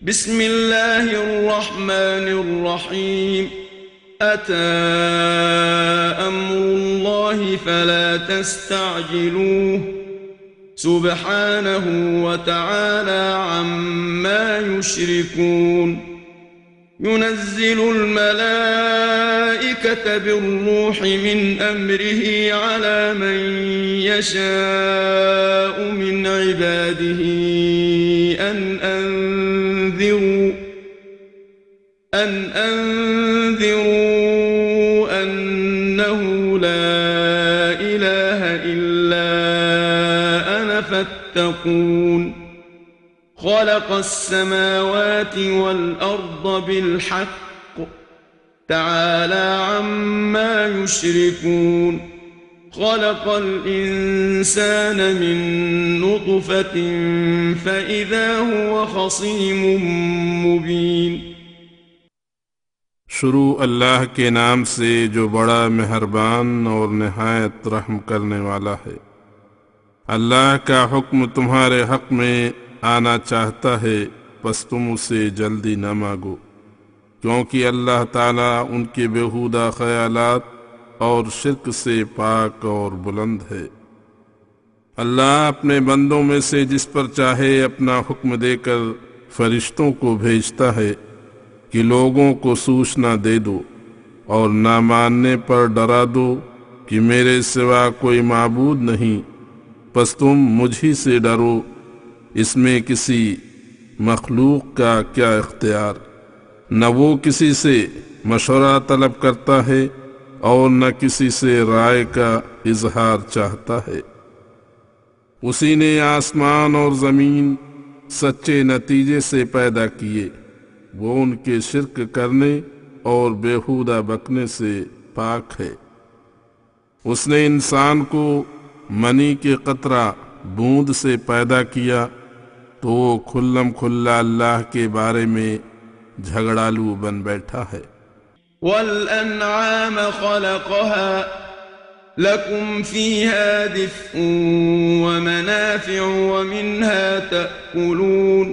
बिस्मिल्लाहिर्रहमानिर्रहीम। अता अम्रुल्लाहि फला तस्तअजिलूह सुब्हानहु व तआला अम्मा युश्रिकून। युनज़्ज़िलुल मलाइकता बिर्रूहि मिन अम्रिहि अला मन यशाअ मिन इबादिहि अन अंज़िरू अन्नहु ला इलाहा इल्ला अना फत्तकून। खलक़स समावाति वल अर्द बिलहक़्क़ तआला अम्मा युश्रिकून। खलक़ल इंसान मिन नुत्फ़तिन फ़इज़ा हुव ख़सीमुम मुबीन। शुरू अल्लाह के नाम से जो बड़ा मेहरबान और निहायत रहम करने वाला है। अल्लाह का हुक्म तुम्हारे हक में आना चाहता है, बस तुम उसे जल्दी न मांगो, क्योंकि अल्लाह ताला उनके बेहुदा ख्यालात और शिर्क से पाक और बुलंद है। अल्लाह अपने बंदों में से जिस पर चाहे अपना हुक्म देकर फरिश्तों को भेजता है कि लोगों को सूचना दे दो और ना मानने पर डरा दो कि मेरे सिवा कोई माबूद नहीं, बस तुम मुझी से डरो। इसमें किसी मखलूक का क्या इख्तियार। न वो किसी से मशवरा तलब करता है और न किसी से राय का इजहार चाहता है। उसी ने आसमान और ज़मीन सच्चे नतीजे से पैदा किए, वो उनके शिर्क करने और बेहुदा बकने से पाक है। उसने इंसान को मनी के कतरा बूंद से पैदा किया तो वो खुल्लम खुल्ला अल्लाह के बारे में झगड़ालू बन बैठा है। वल अन्आम खलक़हा लकुम फीहा दिफ़्उन व मनाफ़िउ व मिन्हा तअकुलून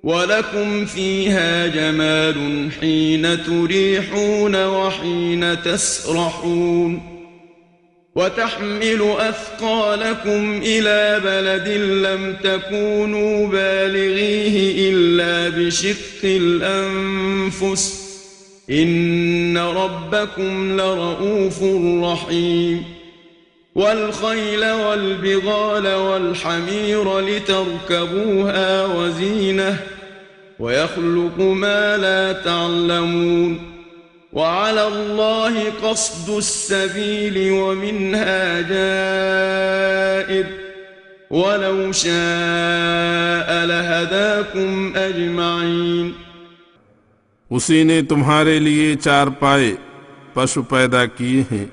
वलकुम फीहा जमालुन हीन तुरीहून व हीन तसरहून वतहमिलु अथक़ालकुम इला बलदिन लम तकूनू बालिग़ीहि इल्ला बिशिक़्क़िल अन्फ़ुस इन्न रब्बकुम लरऊफ़ुर रहीम। वल्खैल वल्बिग़ाल वल्हमीर लितरकबूहा वज़ीनह वयख्लुक़ु मा ला तअलमून। वअलल्लाहि क़स्दुस्सबील वमिन्हा जाइर वलौ शाअ लहदाकुम अजमईन। उसी ने तुम्हारे लिए चार पाए पशु पैदा किए हैं,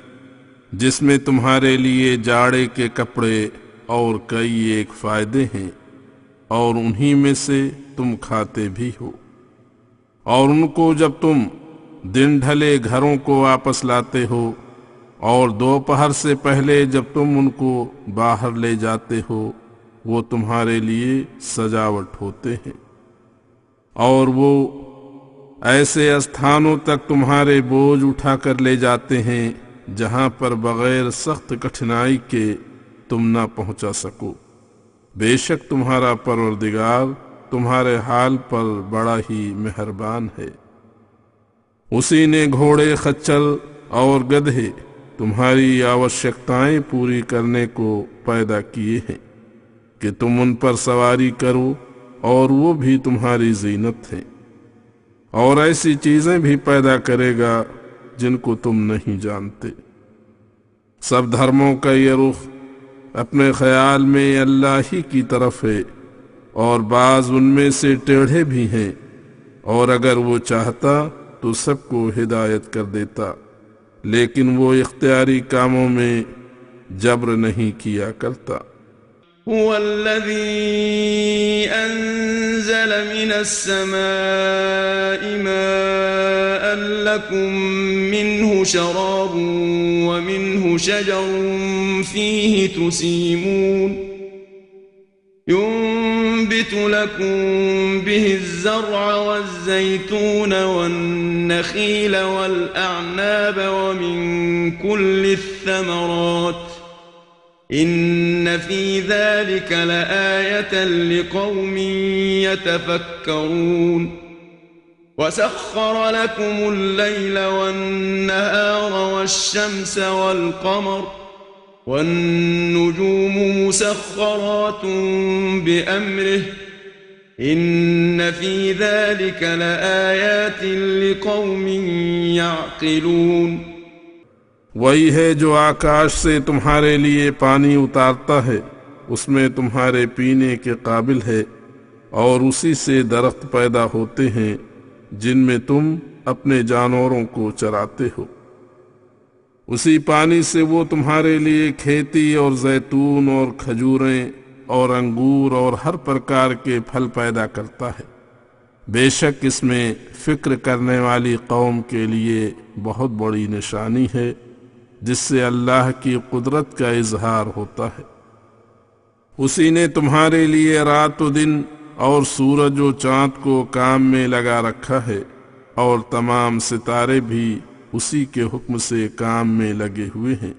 जिसमें तुम्हारे लिए जाड़े के कपड़े और कई एक फायदे हैं, और उन्हीं में से तुम खाते भी हो। और उनको जब तुम दिन ढले घरों को वापस लाते हो और दोपहर से पहले जब तुम उनको बाहर ले जाते हो, वो तुम्हारे लिए सजावट होते हैं। और वो ऐसे स्थानों तक तुम्हारे बोझ उठाकर ले जाते हैं जहां पर बगैर सख्त कठिनाई के तुम ना पहुंचा सको। बेशक तुम्हारा परवरदिगार तुम्हारे हाल पर बड़ा ही मेहरबान है। उसी ने घोड़े, खच्चर और गधे तुम्हारी आवश्यकताएं पूरी करने को पैदा किए हैं कि तुम उन पर सवारी करो, और वो भी तुम्हारी जीनत है। और ऐसी चीजें भी पैदा करेगा जिनको तुम नहीं जानते। सब धर्मों का ये रुख अपने ख्याल में अल्लाह ही की तरफ है, और बाज उनमें से टेढ़े भी हैं, और अगर वो चाहता तो सबको हिदायत कर देता, लेकिन वो इख्तियारी कामों में जब्र नहीं किया करता। हुवल्लज़ी अंज़ल मिनस्समाइ माअन लकुम मिन्हु शराबुन व मिन्हु शजरुन फीहि तुसीमून ينبت لكم به الزرع والزيتون والنخيل والأعناب ومن كل الثمرات إن في ذلك لآية لقوم يتفكرون وسخر لكم الليل والنهار والشمس والقمر والنجوم مسخرات بأمره إن في ذلك لآيات لقوم يعقلون वही है जो आकाश से तुम्हारे लिए पानी उतारता है, उसमें तुम्हारे पीने के काबिल है, और उसी से दरख्त पैदा होते हैं जिनमें तुम अपने जानवरों को चराते हो। उसी पानी से वो तुम्हारे लिए खेती और जैतून और खजूरें और अंगूर और हर प्रकार के फल पैदा करता है। बेशक इसमें फिक्र करने वाली कौम के लिए बहुत बड़ी निशानी है, जिससे अल्लाह की कुदरत का इजहार होता है। उसी ने तुम्हारे लिए रात और दिन और सूरज और चांद को काम में लगा रखा है, और तमाम सितारे भी उसी के हुक्म से काम में लगे हुए हैं।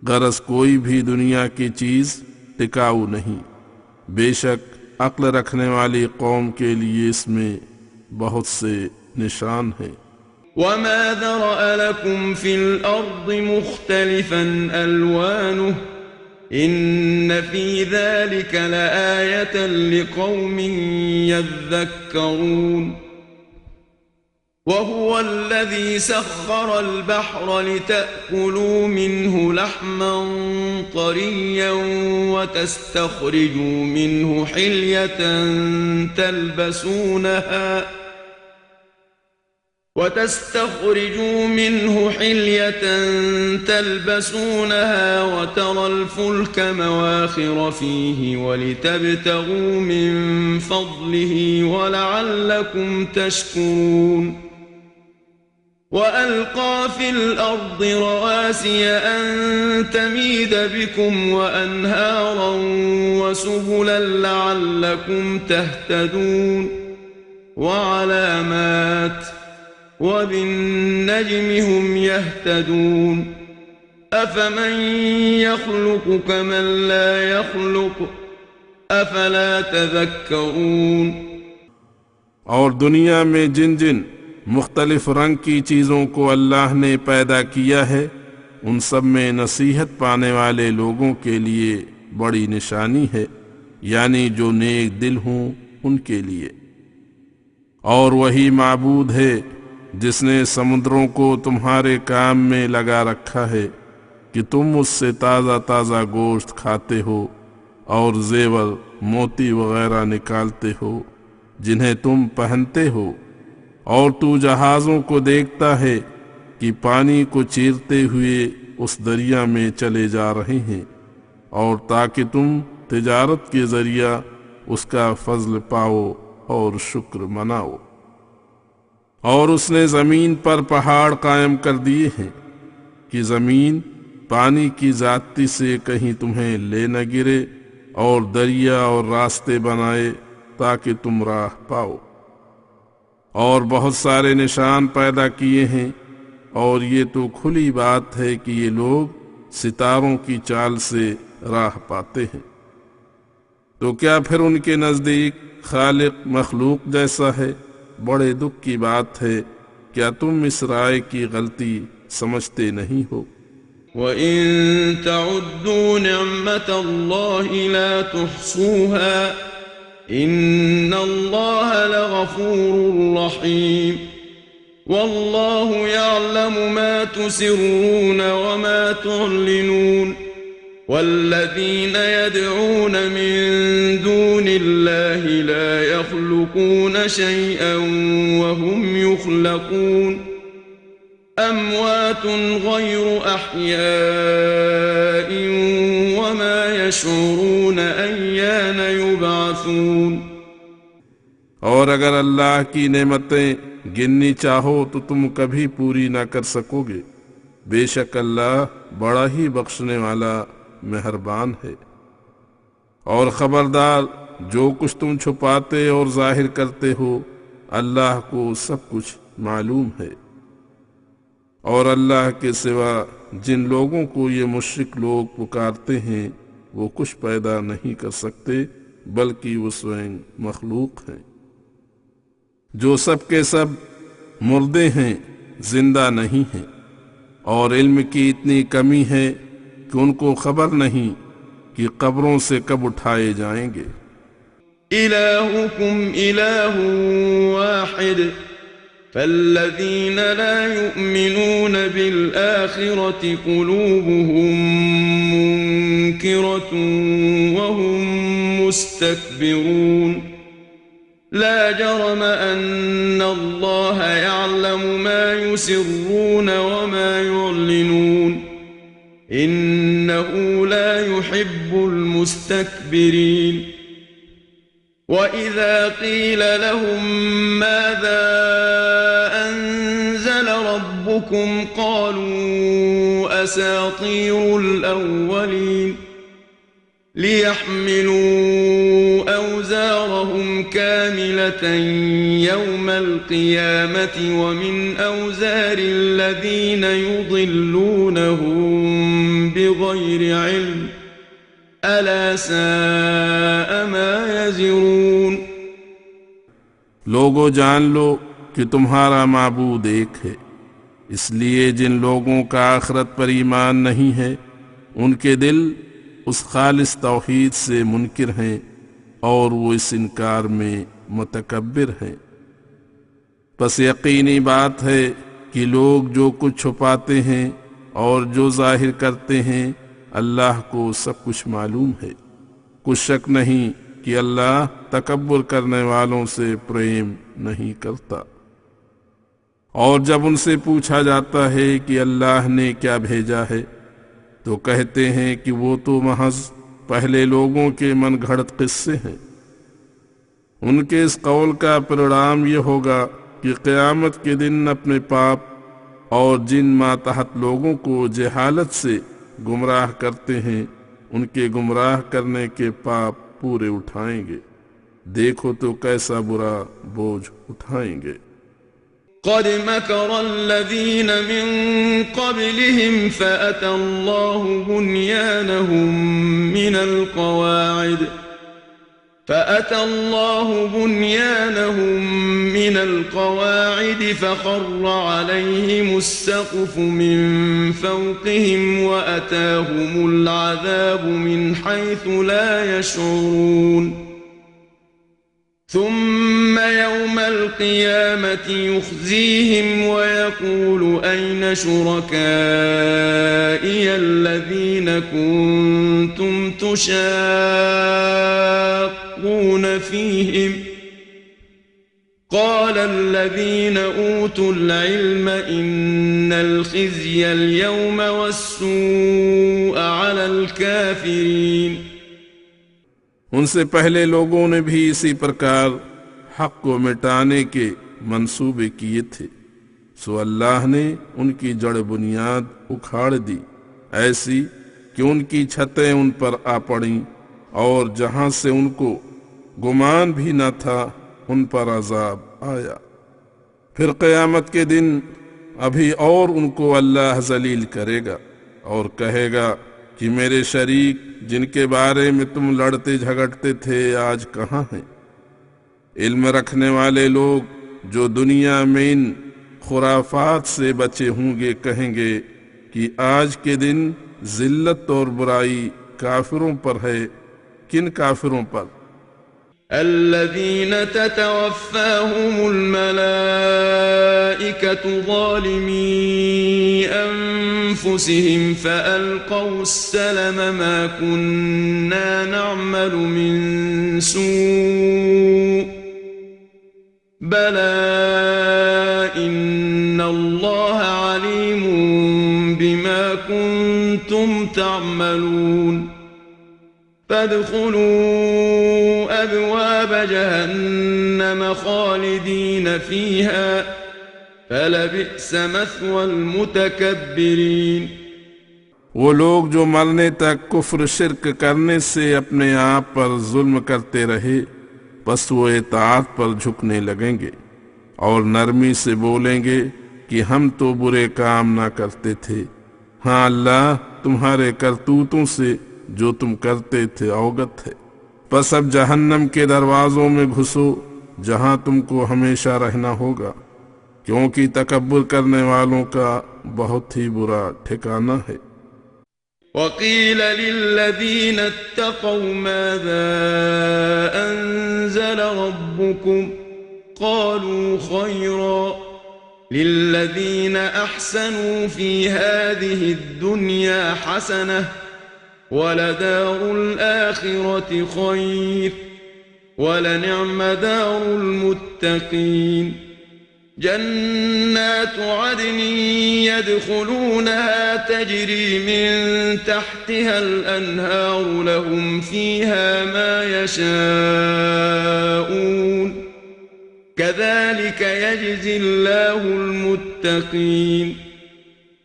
गरज कोई भी दुनिया की चीज टिकाऊ नहीं। बेशक अक्ल रखने वाली कौम के लिए इसमें बहुत से निशान हैं। وما ذرأ لكم في الأرض مختلفا ألوانه إن في ذلك لآية لقوم يذكرون وهو الذي سخر البحر لتأكلوا منه لحما طريا وتستخرجوا منه حلية تلبسونها وترى الفلك مواخر فيه ولتبتغوا من فضله ولعلكم تشكرون وألقى في الأرض رواسي أن تميد بكم وأنهارا وسبلا لعلكم تهتدون وعلامات وبالنجم هم يهتدون أفمن يخلق كمن لا يخلق أفلا تذكرون। और दुनिया में जिन जिन मुख्तलिफ रंग की चीज़ों को अल्लाह ने पैदा किया है, उन सब में नसीहत पाने वाले लोगों के लिए बड़ी निशानी है, यानी जो नेक दिल हों उनके लिए। और वही माबूद है जिसने समुद्रों को तुम्हारे काम में लगा रखा है कि तुम उससे ताज़ा ताज़ा गोश्त खाते हो और जेवर मोती वगैरह निकालते हो जिन्हें तुम पहनते हो। और तू जहाज़ों को देखता है कि पानी को चीरते हुए उस दरिया में चले जा रहे हैं, और ताकि तुम तिजारत के जरिया उसका फजल पाओ और शुक्र मनाओ। और उसने ज़मीन पर पहाड़ कायम कर दिए हैं कि ज़मीन पानी की जाती से कहीं तुम्हें ले न गिरे, और दरिया और रास्ते बनाए ताकि तुम राह पाओ। और बहुत सारे निशान पैदा किए हैं, और ये तो खुली बात है कि ये लोग सितारों की चाल से राह पाते हैं। तो क्या फिर उनके नज़दीक खालिक मखलूक जैसा है? बड़े दुख की बात है, क्या तुम इस राय की गलती समझते नहीं हो? وَإِن تَعُدُّوا نِعْمَةَ اللَّهِ لَا تُحْصُوهَا إِنَّ اللَّهَ لَغَفُورٌ رَّحِيمٌ وَاللَّهُ يَعْلَمُ مَا تُسِرُّونَ وَمَا تُعْلِنُونَ والذين يدعون من دون الله لا يخلقون شيئا وهم يخلقون أموات غير أحياء وما يشعرون أيان يبعثون। और अगर अल्लाह की नेमतें गिननी चाहो तो तुम कभी पूरी ना कर सकोगे। बेशक अल्लाह बड़ा ही बख्शने वाला मेहरबान है। और खबरदार जो कुछ तुम छुपाते और जाहिर करते हो अल्लाह को सब कुछ मालूम है। और अल्लाह के सिवा जिन लोगों को ये मुश्रिक लोग पुकारते हैं वो कुछ पैदा नहीं कर सकते, बल्कि वो स्वयं मखलूक हैं जो सब के सब मुर्दे हैं, जिंदा नहीं हैं। और इल्म की इतनी कमी है कि उनको खबर नहीं कि कब्रों से कब उठाए जाएंगे। इलाहुकुम इलाहुन वाहिद फल्लज़ीन ला युमिनून बिल आखिरति कुलूबुहुम मुनकिरतुन वहुम मुस्तकबिरून ला जरम अन्नल्लाह यअलमु मा युसिर्रून वमा युअलिनून इन्नहु ला युहिब्बुल मुस्तकबिरीन। वइज़ा क़ील लहुम माज़ा अंज़ल रब्बुकुम क़ालू असातीरुल अव्वलीन लियहमिलू औज़ारहुम कामिलतन यौमल क़ियामति वमिन औज़ारिल्लज़ीन युज़िल्लूनहुम बिग़ैरि इल्म अला साअ मा यज़िरून। लोगो जान लो कि तुम्हारा माबूद एक है, इसलिए जिन लोगों का आखिरत पर ईमान नहीं है उनके दिल उस खालिस तौहीद से मुनकिर हैं और वो इस इनकार में मुतकब्बिर हैं। बस यकीनी बात है कि लोग जो कुछ छुपाते हैं और जो जाहिर करते हैं अल्लाह को सब कुछ मालूम है। कुछ शक नहीं कि अल्लाह तकब्बुर करने वालों से प्रेम नहीं करता। और जब उनसे पूछा जाता है कि अल्लाह ने क्या भेजा है तो कहते हैं कि वो तो महज पहले लोगों के मन घड़त किस्से हैं। उनके इस कौल का परिणाम ये होगा कि क़यामत के दिन अपने पाप और जिन मातहत लोगों को जहालत से गुमराह करते हैं उनके गुमराह करने के पाप पूरे उठाएंगे। देखो तो कैसा बुरा बोझ उठाएंगे। क़द मकर अल्लज़ीन मिन क़ब्लिहिम फ़अतल्लाहु बुन्यानहुम मिनल क़वाइद फ़ख़र्र अलैहिमुस्सक़्फ़ु मिन फ़ौक़िहिम वअताहुमुल अज़ाबु मिन हैथु ला यशऊरून ثم يوم القيامة يخزيهم ويقول أين شركائي الذين كنتم تشاقون فيهم قال الذين أوتوا العلم إن الخزي اليوم والسوء على الكافرين। उनसे पहले लोगों ने भी इसी प्रकार हक को मिटाने के मंसूबे किए थे, सो अल्लाह ने उनकी जड़ बुनियाद उखाड़ दी ऐसी कि उनकी छतें उन पर आ पड़ीं और जहां से उनको गुमान भी न था उन पर अजाब आया। फिर क़यामत के दिन अभी और उनको अल्लाह जलील करेगा और कहेगा कि मेरे शरीक जिनके बारे में तुम लड़ते झगड़ते थे आज कहाँ हैं। इल्म रखने वाले लोग जो दुनिया में इन खुराफात से बचे होंगे कहेंगे कि आज के दिन जिल्लत और बुराई काफिरों पर है। किन काफिरों पर? الذين تتوفاهم الملائكة ظالمي أنفسهم فألقوا السلم ما كنا نعمل من سوء بلى إن الله عليم بما كنتم تعملون فادخلوا أبواب جهنم خالدين فيها فلبئس مثوى المتكبرين। वो लोग जो मरने तक कुफ्र शिर्क करने से अपने आप पर जुल्म करते रहे, बस वो इताअत पर झुकने लगेंगे और नरमी से बोलेंगे कि हम तो बुरे काम ना करते थे। हाँ, अल्लाह तुम्हारे करतूतों से जो तुम करते थे अवगत है। बस अब जहन्नम के दरवाजों में घुसो, जहां तुमको हमेशा रहना होगा, क्योंकि तकब्बुर करने वालों का बहुत ही बुरा ठिकाना है। वक़ील लिल्लज़ीना इत्तक़ौ माज़ा अंज़ल रब्बुकुम क़ालू ख़ैरा लिल्लज़ीना अहसनू फ़ी हाज़िहि दुनिया हसनह वलदारुल आखिरति ख़ैर वलनिअम दारुल मुत्तक़ीन। जन्नात अदन यदखुलूनहा तजरी मिन तहतिहल अनहार लहुम फीहा मा यशाऊन कज़ालिक यजज़िल्लाहुल मुत्तक़ीन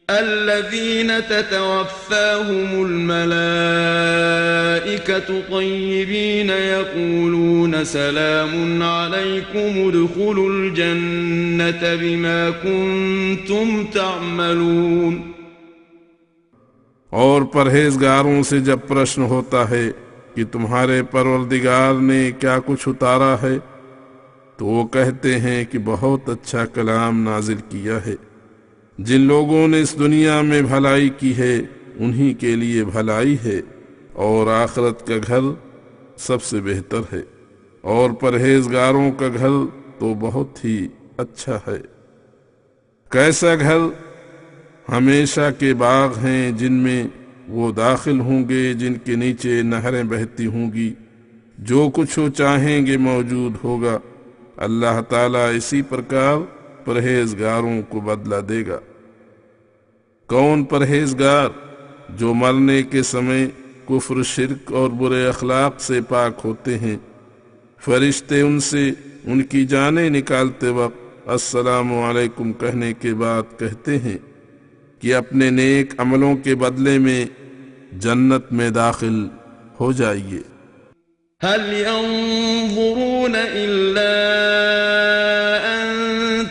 الذين تتوفاهم الملائكة طيبين يقولون سلام عليكم ادخلوا الجنة بما كنتم تعملون। और परहेजगारों से जब प्रश्न होता है कि तुम्हारे परवरदिगार ने क्या कुछ उतारा है, तो वो कहते हैं कि बहुत अच्छा कलाम नाजिल किया है। जिन लोगों ने इस दुनिया में भलाई की है उन्हीं के लिए भलाई है और आखिरत का घर सबसे बेहतर है, और परहेजगारों का घर तो बहुत ही अच्छा है। कैसा घर? हमेशा के बाग हैं जिनमें वो दाखिल होंगे, जिनके नीचे नहरें बहती होंगी, जो कुछ वो चाहेंगे मौजूद होगा। अल्लाह ताला इसी प्रकार परहेजगारों को बदला देगा। कौन परहेजगार? जो मरने के समय कुफ्र शिर्क और बुरे अखलाक से पाक होते हैं। फरिश्ते उनसे उनकी जानें निकालते वक्त अस्सलामु अलैकुम कहने के बाद कहते हैं कि अपने नेक अमलों के बदले में जन्नत में दाखिल हो जाइए। हल यंज़ुरून इल्ला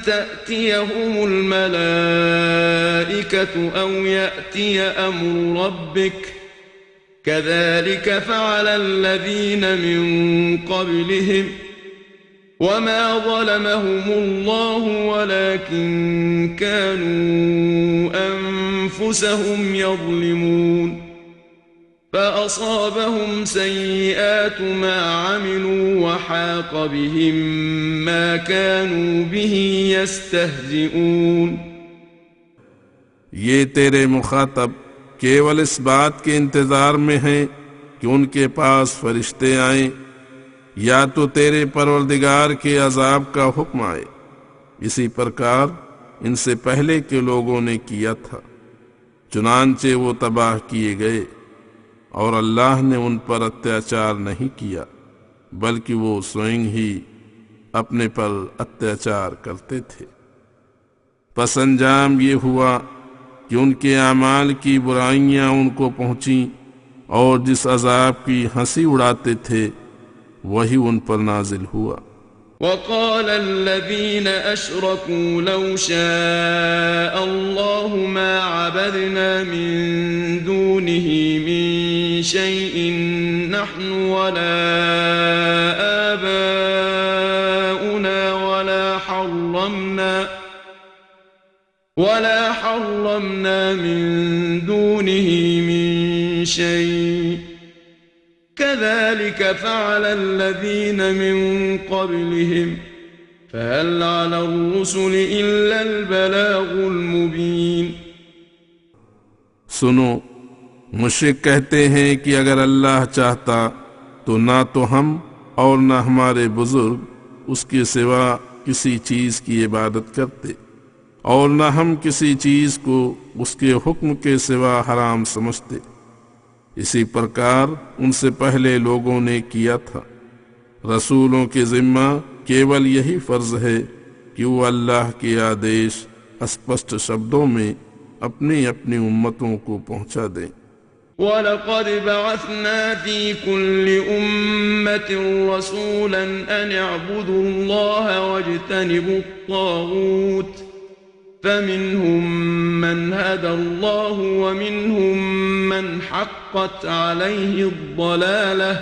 तअतियहुमुल मलाइकतु औ यअतिय अम्रु रब्बिक कज़ालिक फ़अलल्लज़ीन मिन क़ब्लिहिम वमा ज़लमहुमुल्लाहु वलाकिन कानू अन्फुसहुम यज़लिमून। فأصابهم سيئات ما عملوا وحاق بهم ما كانوا به يستهزئون। ये तेरे मुखातब केवल इस बात के इंतजार में हैं कि उनके पास फरिश्ते आएं या तो तेरे परवरदिगार के अजाब का हुक्म आए। इसी प्रकार इनसे पहले के लोगों ने किया था, चुनांचे वो तबाह किए गए, और अल्लाह ने उन पर अत्याचार नहीं किया, बल्कि वो स्वयं ही अपने पर अत्याचार करते थे। पस अंजाम ये हुआ कि उनके आमाल की बुराइयां उनको पहुंची, और जिस अजाब की हंसी उड़ाते थे वही उन पर नाजिल हुआ। वक़ाल अल्लज़ीन अशरकू लौ शाअ अल्लाहु मा अबदना मिन दूनिही मिन शैइन नहनु वला आबाउना वला हर्रमना मिन दूनिही मिन शैइन कज़ालिक फ़अलल्लज़ीन मिन क़ब्लिहिम फ़हल अला रुसुलि इल्लल बलागुल मुबीन। सुनो, मुश्रिक कहते हैं कि अगर अल्लाह चाहता तो ना तो हम और ना हमारे बुजुर्ग उसके सिवा किसी चीज की इबादत करते, और ना हम किसी चीज को उसके हुक्म के सिवा हराम समझते। इसी प्रकार उनसे पहले लोगों ने किया था। रसूलों के जिम्मा केवल यही फर्ज है कि वो अल्लाह के आदेश स्पष्ट शब्दों में अपनी अपनी उम्मतों को पहुंचा दें। वलक़द बअसना फ़ी कुल्लि उम्मतिन रसूलन अन अअ्बुदुल्लाह वज्तनिबुत्ताग़ूत फमिनहुम मन हदल्लाहु वमिनहुम मन हक़्क़त अलैहिद्दलालह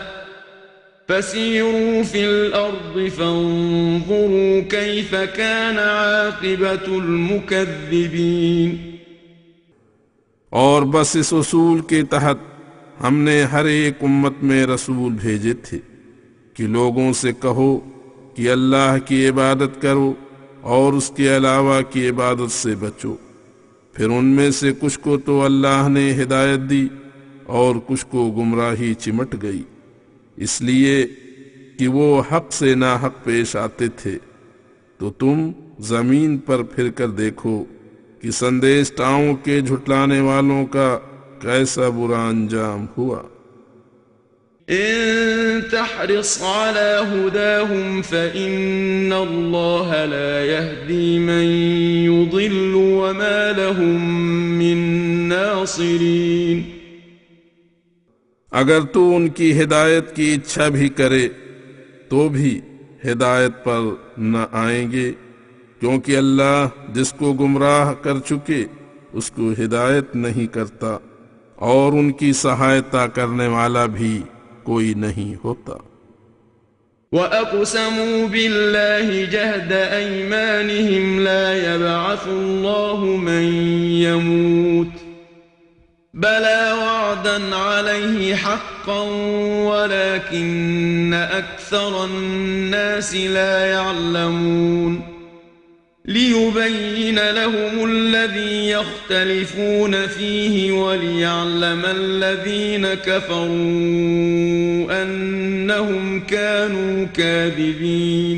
फसीरू फिल अर्ज़ि फ़न्ज़ुरू कैफ़ कान आक़िबतुल मुकज़्ज़िबीन। और बस इस उसूल के तहत हमने हर एक उम्मत में रसूल भेजे थे कि लोगों से कहो कि अल्लाह की इबादत करो और उसके अलावा की इबादत से बचो। फिर उनमें से कुछ को तो अल्लाह ने हिदायत दी और कुछ को गुमराही चिमट गई, इसलिए कि वो हक से नाहक पेश आते थे। तो तुम जमीन पर फिरकर देखो कि संदेशटाओं के झुटलाने वालों का कैसा बुरा अंजाम हुआ। इन तहरिस अला हुदाहुम फ़इन्नल्लाह ला यहदी मन युदिल्लु वमा लहुम मिन नासिरीन। अगर तू उनकी हिदायत की इच्छा भी करे तो भी हिदायत पर न आएंगे, क्योंकि अल्लाह जिसको गुमराह कर चुके उसको हिदायत नहीं करता और उनकी सहायता करने वाला भी कोई नहीं होता। वअक़समू बिल्लाहि जहद ऐमानिहिम ला यबअसुल्लाहु मन यमूत बला वअदन अलैहि हक़्क़न वलाकिन्न अक्सरन्नासि ला यअलमून। लियुबय्यिन लहुमुल्लज़ी यख्तलिफून फ़ीहि वलियअलम अल्लज़ीन कफ़रू अन्नहुम कानू काज़िबीन।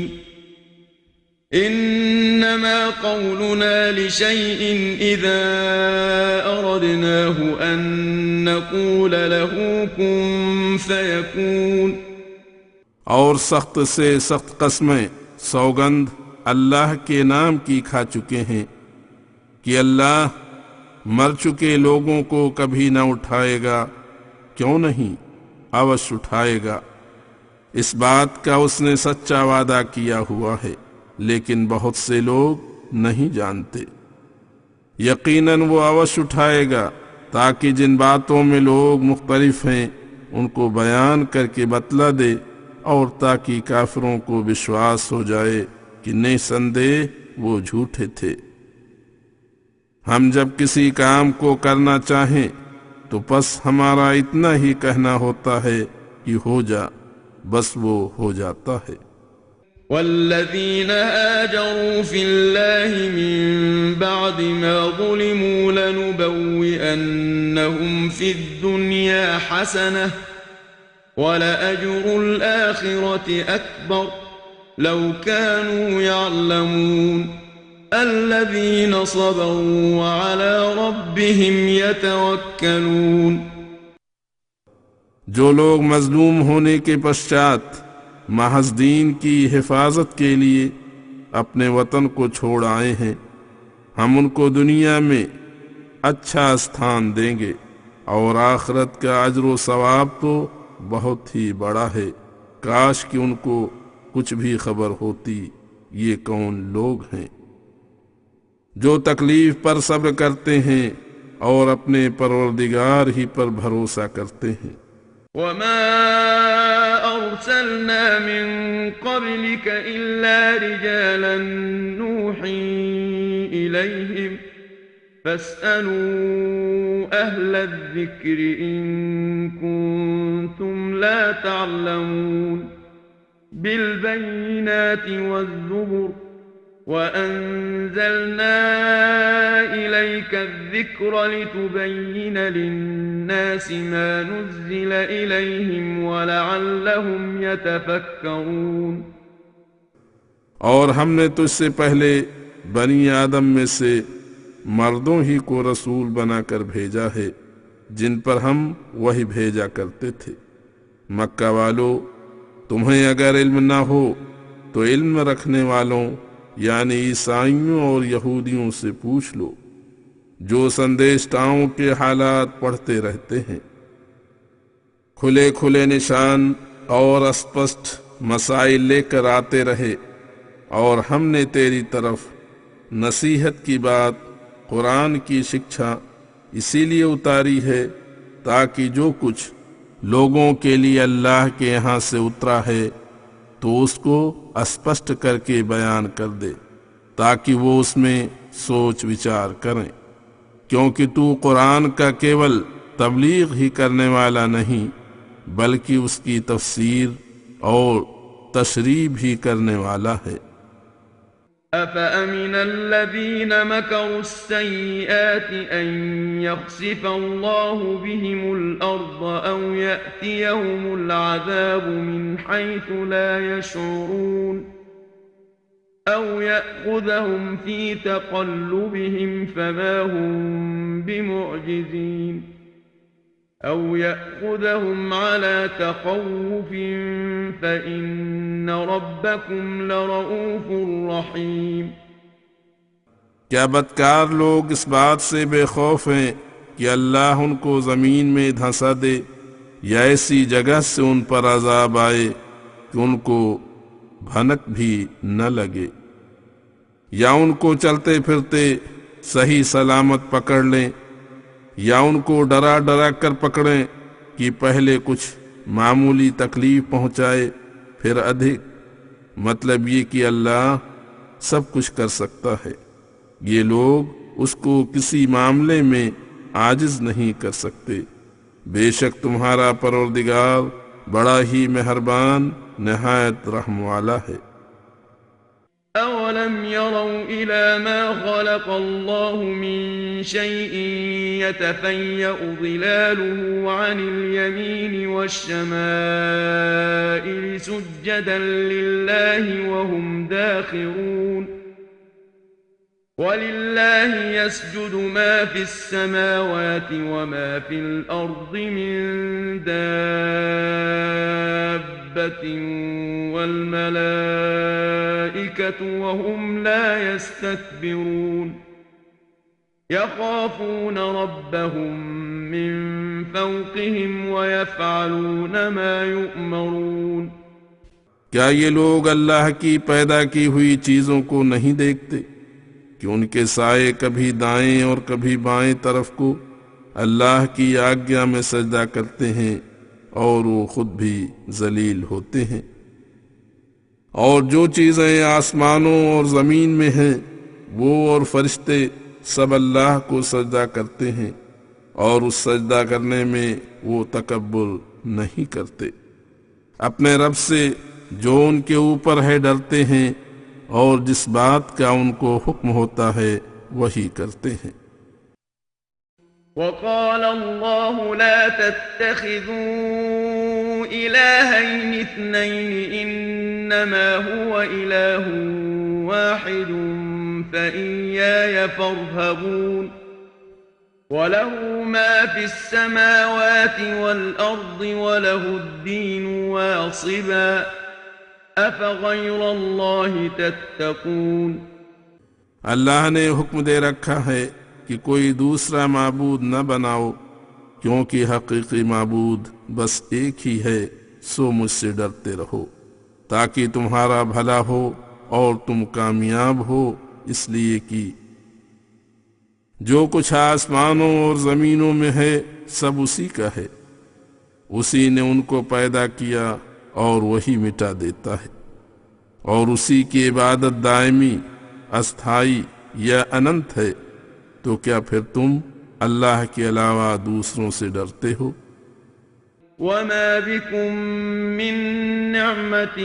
इन्नमा क़ौलुना लिशैइन इज़ा अरदनाहु अन नक़ूल लहू कुन फ़यकून। और सख्त से सख्त कस्में सौगंध अल्लाह के नाम की खा चुके हैं कि अल्लाह मर चुके लोगों को कभी न उठाएगा, क्यों नहीं अवश्य उठाएगा। इस बात का उसने सच्चा वादा किया हुआ है, लेकिन बहुत से लोग नहीं जानते। यकीनन वो अवश्य उठाएगा, ताकि जिन बातों में लोग मुख्तलिफ हैं उनको बयान करके बतला दे, और ताकि काफिरों को विश्वास हो जाए कि निसंदेह वो झूठे थे। हम जब किसी काम को करना चाहें तो बस हमारा इतना ही कहना होता है कि हो जा, बस वो हो जाता है। वल्लज़ीन हाजरू फ़िल्लाहि मिन बअद मा ज़ुलिमू लनुबव्विअन्नहुम फ़िद्दुन्या हसनह वलअज्रुल आखिरति अकबर लौ कानू यअलमून। अल्लज़ीन सबरू वअला रब्बिहिम यतवक्कलून। जो लोग मजलूम होने के पश्चात महज दीन की हिफाजत के लिए अपने वतन को छोड़ आए हैं, हम उनको दुनिया में अच्छा स्थान देंगे और आखिरत का अज्र व सवाब तो बहुत ही बड़ा है। काश कि उनको कुछ भी खबर होती ये कौन लोग हैं जो तकलीफ पर सब्र करते हैं और अपने परवरदिगार ही पर भरोसा करते हैं। वमा अर्सलना मिन क़ब्लिक इल्ला रिजालन नूही इलैहिम फस्अलू अहला ज़िक्रि इन कुंतुम ला तअलमून। बिलबय्यिनाति वज़्ज़ुबुर वअंज़लना इलैका الذिक्र लितुबय्यिन लिन्नासि मा नुज़्ज़िल इलैहिम वलअल्लहुम यतफक्करून। और हमने तुझसे पहले बनी आदम में से मर्दों ही को रसूल बनाकर भेजा है, जिन पर हम वही भेजा करते थे। मक्का वालों, तुम्हें अगर इल्म ना हो तो इल्म रखने वालों यानी ईसाइयों और यहूदियों से पूछ लो। जो संदेशताओं के हालात पढ़ते रहते हैं। खुले खुले निशान और स्पष्ट मसाइल लेकर आते रहे, और हमने तेरी तरफ नसीहत की बात, कुरान की शिक्षा इसीलिए उतारी है ताकि जो कुछ लोगों के लिए अल्लाह के यहाँ से उतरा है तो उसको स्पष्ट करके बयान कर दे, ताकि वो उसमें सोच विचार करें। क्योंकि तू कुरान का केवल तबलीग ही करने वाला नहीं, बल्कि उसकी तफसीर और तशरीह भी करने वाला है। أفأمن الذين مكروا السيئات أن يخسف الله بهم الأرض أو يأتيهم العذاب من حيث لا يشعرون أو يأخذهم في تقلبهم فما هم بمعجزين أو يأخذهم على تخوف فإن ربكم لرؤوف رحيم। क्या बदकार लोग इस बात से बेखौफ हैं कि अल्लाह उनको ज़मीन में धंसा दे या ऐसी जगह से उन पर अजाब आए कि उनको भनक भी न लगे, या उनको चलते फिरते सही सलामत पकड़ लें, या उनको डरा डरा कर पकड़ें कि पहले कुछ मामूली तकलीफ पहुंचाए फिर अधिक। मतलब ये कि अल्लाह सब कुछ कर सकता है। ये लोग उसको किसी मामले में आजिज नहीं कर सकते। बेशक तुम्हारा परवरदिगार बड़ा ही मेहरबान निहायत रहम वाला है। أولم يروا إلى ما خلق الله من شيء يتفيأ ظلاله عن اليمين والشمائل سجدا لله وهم داخرون ولله يسجد ما في السماوات وما في الأرض من دابة والملائكة وهم لا يستكبرون يخافون ربهم من فوقهم ويفعلون ما يؤمرون। क्या ये लोग अल्लाह की पैदा की हुई चीजों को नहीं देखते कि उनके साए कभी दाएं और कभी बाएं तरफ को अल्लाह की आज्ञा में सजदा करते हैं और वो खुद भी जलील होते हैं। और जो चीजें आसमानों और जमीन में हैं वो और फरिश्ते सब अल्लाह को सजदा करते हैं और उस सजदा करने में वो तकब्बुर नहीं करते। अपने रब से जो उनके ऊपर है डरते हैं और जिस बात का उनको हुक्म होता है वही करते हैं। وقال الله لا تتخذوا إلهين اثنين إنما هو إله واحد فإياي فارهبون وله ما في السماوات والأرض وله الدين واصبا أفغير الله تتقون। अल्लाह ने हुक्म दे रखा है कि कोई दूसरा माबूद न बनाओ, क्योंकि हकीकी माबूद बस एक ही है, सो मुझसे डरते रहो ताकि तुम्हारा भला हो और तुम कामयाब हो। इसलिए कि जो कुछ आसमानों और जमीनों में है सब उसी का है। उसी ने उनको पैदा किया और वही मिटा देता है, और उसी की इबादत दायमी, अस्थाई या अनंत है। तो क्या फिर तुम अल्लाह के अलावा दूसरों से डरते हो? وما بكم من نعمة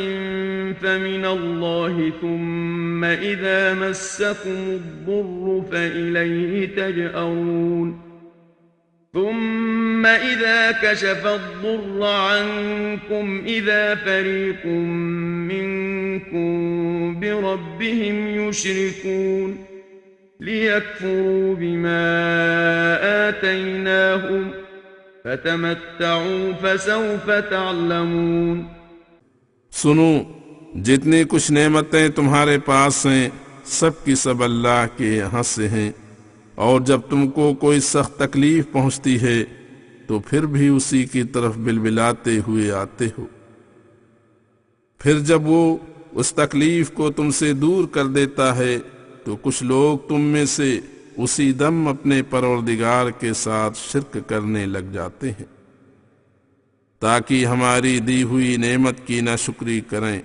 فمن الله ثم إذا مسكم الضر فإليه تجأرون ثم إذا كشف الضر عنكم إذا فريق منكم بربهم يشركون ليكفروا بما آتيناهم فتمتعوا فسوف تعلمون। सुनो, जितनी कुछ नेमतें तुम्हारे पास हैं सब की सब अल्लाह के यहाँ से हैं, और जब तुमको कोई सख्त तकलीफ पहुंचती है तो फिर भी उसी की तरफ बिलबिलाते हुए आते हो। फिर जब वो उस तकलीफ को तुमसे दूर कर देता है तो कुछ लोग तुम में से उसी दम अपने परवरदिगार के साथ शिर्क करने लग जाते हैं ताकि हमारी दी हुई नेमत की नाशुक्री करें।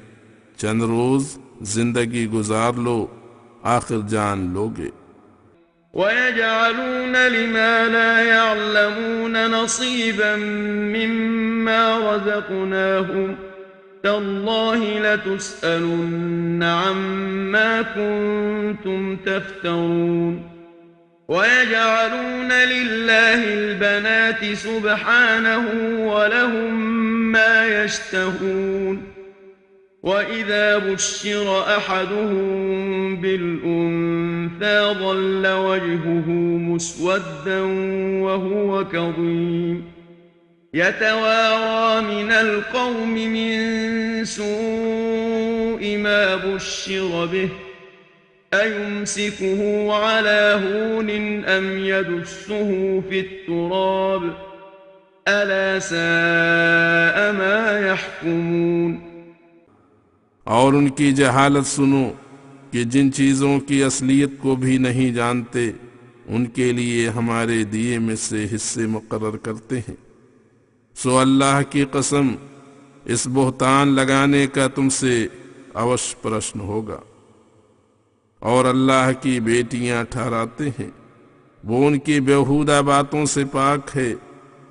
चंद रोज जिंदगी गुजार लो, आखिर जान लोगे। وَيَجْعَلُونَ لِمَا لَا يَعْلَمُونَ نَصِيبًا مِّمَّا رَزَقْنَاهُمْ تَاللَّهِ لَتُسْأَلُنَّ عَمَّا كُنتُمْ تَفْتَرُونَ وَيَجْعَلُونَ لِلَّهِ الْبَنَاتِ سُبْحَانَهُ وَلَهُم مَّا يَشْتَهُونَ وَإِذَا بُشِّرَ أَحَدُهُم بِالْأُنثَىٰ ظَلَّ وَجْهُهُ مُسْوَدًّا وَهُوَ كَظِيمٌ يَتَوَارَىٰ مِنَ الْقَوْمِ مِن سُوءِ مَا بُشِّرَ بِهِ أَيُمْسِكُهُ عَلَىٰ هُونٍ أَمْ يَدُسُّهُ فِي التُّرَابِ أَلَا سَاءَ مَا يَحْكُمُونَ। और उनकी जहालत सुनो कि जिन चीजों की असलियत को भी नहीं जानते उनके लिए हमारे दिए में से हिस्से मुकर्रर करते हैं। सो अल्लाह की कसम, इस बोहतान लगाने का तुमसे अवश्य प्रश्न होगा। और अल्लाह की बेटियां ठहराते हैं, वो उनकी बेहुदा बातों से पाक है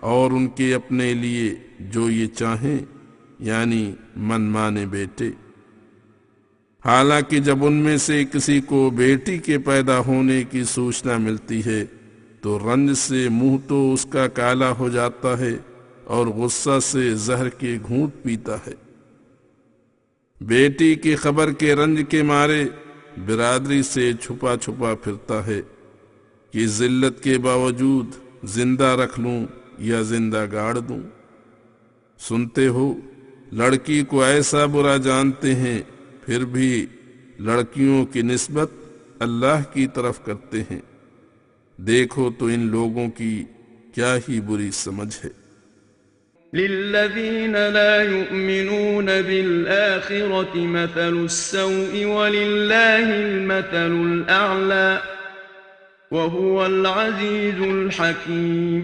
और उनके अपने लिए जो ये चाहें यानी मनमाने बेटे। हालांकि जब उनमें से किसी को बेटी के पैदा होने की सूचना मिलती है तो रंज से मुंह तो उसका काला हो जाता है और गुस्सा से जहर के घूंट पीता है। बेटी की खबर के रंज के मारे बिरादरी से छुपा छुपा फिरता है कि जिल्लत के बावजूद जिंदा रख लूं या जिंदा गाड़ दूं। सुनते हो, लड़की को ऐसा बुरा जानते हैं फिर भी लड़कियों की निस्बत अल्लाह की तरफ करते हैं। देखो तो इन लोगों की क्या ही बुरी समझ है। لِلَّذِينَ لَا يُؤْمِنُونَ بِالْآخِرَةِ مَثَلُ السَّوْءِ وَلِلَّهِ الْمَثَلُ الْأَعْلَى وَهُوَ الْعَزِيزُ الْحَكِيمُ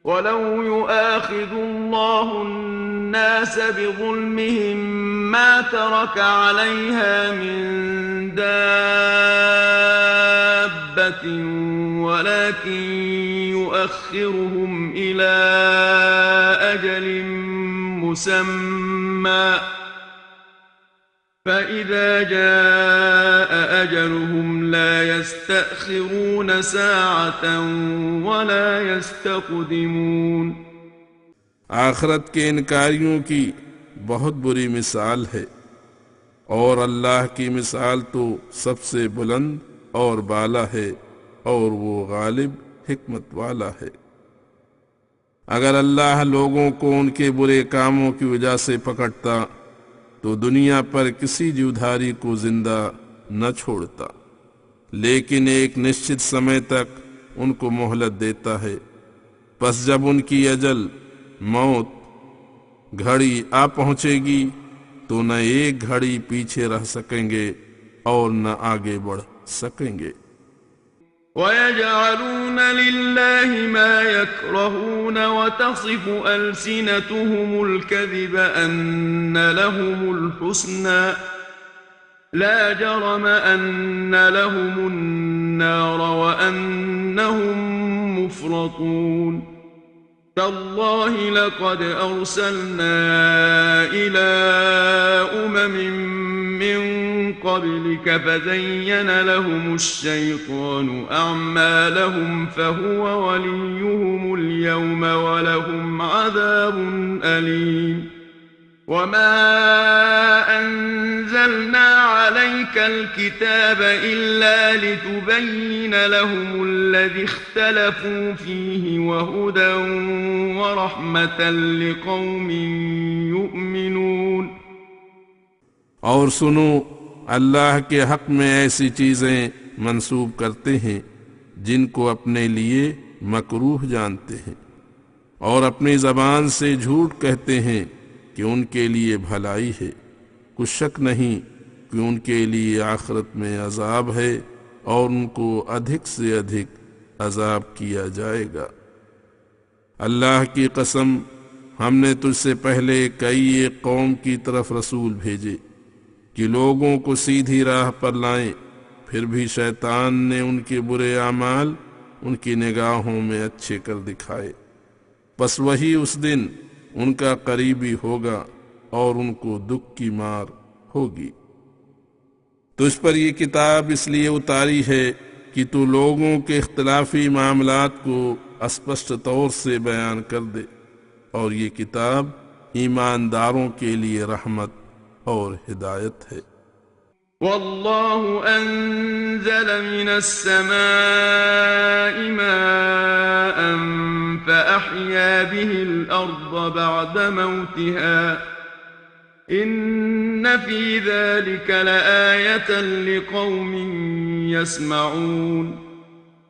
وَلَوْ يُؤَاخِذُ اللَّهُ النَّاسَ بِظُلْمِهِم مَّا تَرَكَ عَلَيْهَا مِن دَابَّةٍ وَلَكِن يُؤَخِّرُهُمْ إِلَىٰ أَجَلٍ مُّسَمًّى فَإِذَا جَاءَ أَجَلُهُمْ لَا يَسْتَأْخِرُونَ سَاعَةً وَلَا يَسْتَقْدِمُونَ। आखिरत के इनकारियों की बहुत बुरी मिसाल है और अल्लाह की मिसाल तो सबसे बुलंद और बाला है और वो गालिब हिकमत वाला है। अगर अल्लाह लोगों को उनके बुरे कामों की वजह से पकड़ता तो दुनिया पर किसी जीवधारी को जिंदा न छोड़ता, लेकिन एक निश्चित समय तक उनको मोहलत देता है। बस जब उनकी अजल मौत घड़ी आ पहुंचेगी तो न एक घड़ी पीछे रह सकेंगे और न आगे बढ़ सकेंगे। وَيَجْعَلُونَ لِلَّهِ مَا يَكْرَهُونَ وَتَصِفُ أَلْسِنَتُهُمُ الْكَذِبَ أَنَّ لَهُمُ الْحُسْنَىٰ لَا جَرَمَ أَنَّ لَهُمُ النَّارَ وَأَنَّهُم مُّفْرَطُونَ تَاللَّهِ لَقَدْ أَرْسَلْنَا إِلَىٰ مِن قَبْلِكَ فَزَيَّنَ لَهُمُ الشَّيْطَانُ أَعْمَالَهُمْ فَهُوَ وَلِيُّهُمُ الْيَوْمَ وَلَهُمْ عَذَابٌ أَلِيمٌ وَمَا أَنزَلْنَا عَلَيْكَ الْكِتَابَ إِلَّا لِتُبَيِّنَ لَهُمُ الَّذِي اخْتَلَفُوا فِيهِ وَهُدًى وَرَحْمَةً لِقَوْمٍ يُؤْمِنُونَ। और सुनो, अल्लाह के हक में ऐसी चीजें मंसूब करते हैं जिनको अपने लिए मकरूह जानते हैं और अपनी ज़बान से झूठ कहते हैं कि उनके लिए भलाई है। कुछ शक नहीं कि उनके लिए आखिरत में अजाब है और उनको अधिक से अधिक अजाब किया जाएगा। अल्लाह की कसम, हमने तुझसे पहले कई एक कौम की तरफ रसूल भेजे कि लोगों को सीधी राह पर लाएं, फिर भी शैतान ने उनके बुरे आमाल उनकी निगाहों में अच्छे कर दिखाए। बस वही उस दिन उनका करीबी होगा और उनको दुख की मार होगी। तुझ पर ये किताब इसलिए उतारी है कि तू लोगों के इख्तिलाफी मामलात को स्पष्ट तौर से बयान कर दे, और ये किताब ईमानदारों के लिए रहमत और हिदायत है। वल्लाहु अंज़ल मिनस समाई माअन फअहया बिहिल अर्द बअद मौतिहा इन्न फी ज़ालिका लआयतन लिक़ौमिन यस्मऊन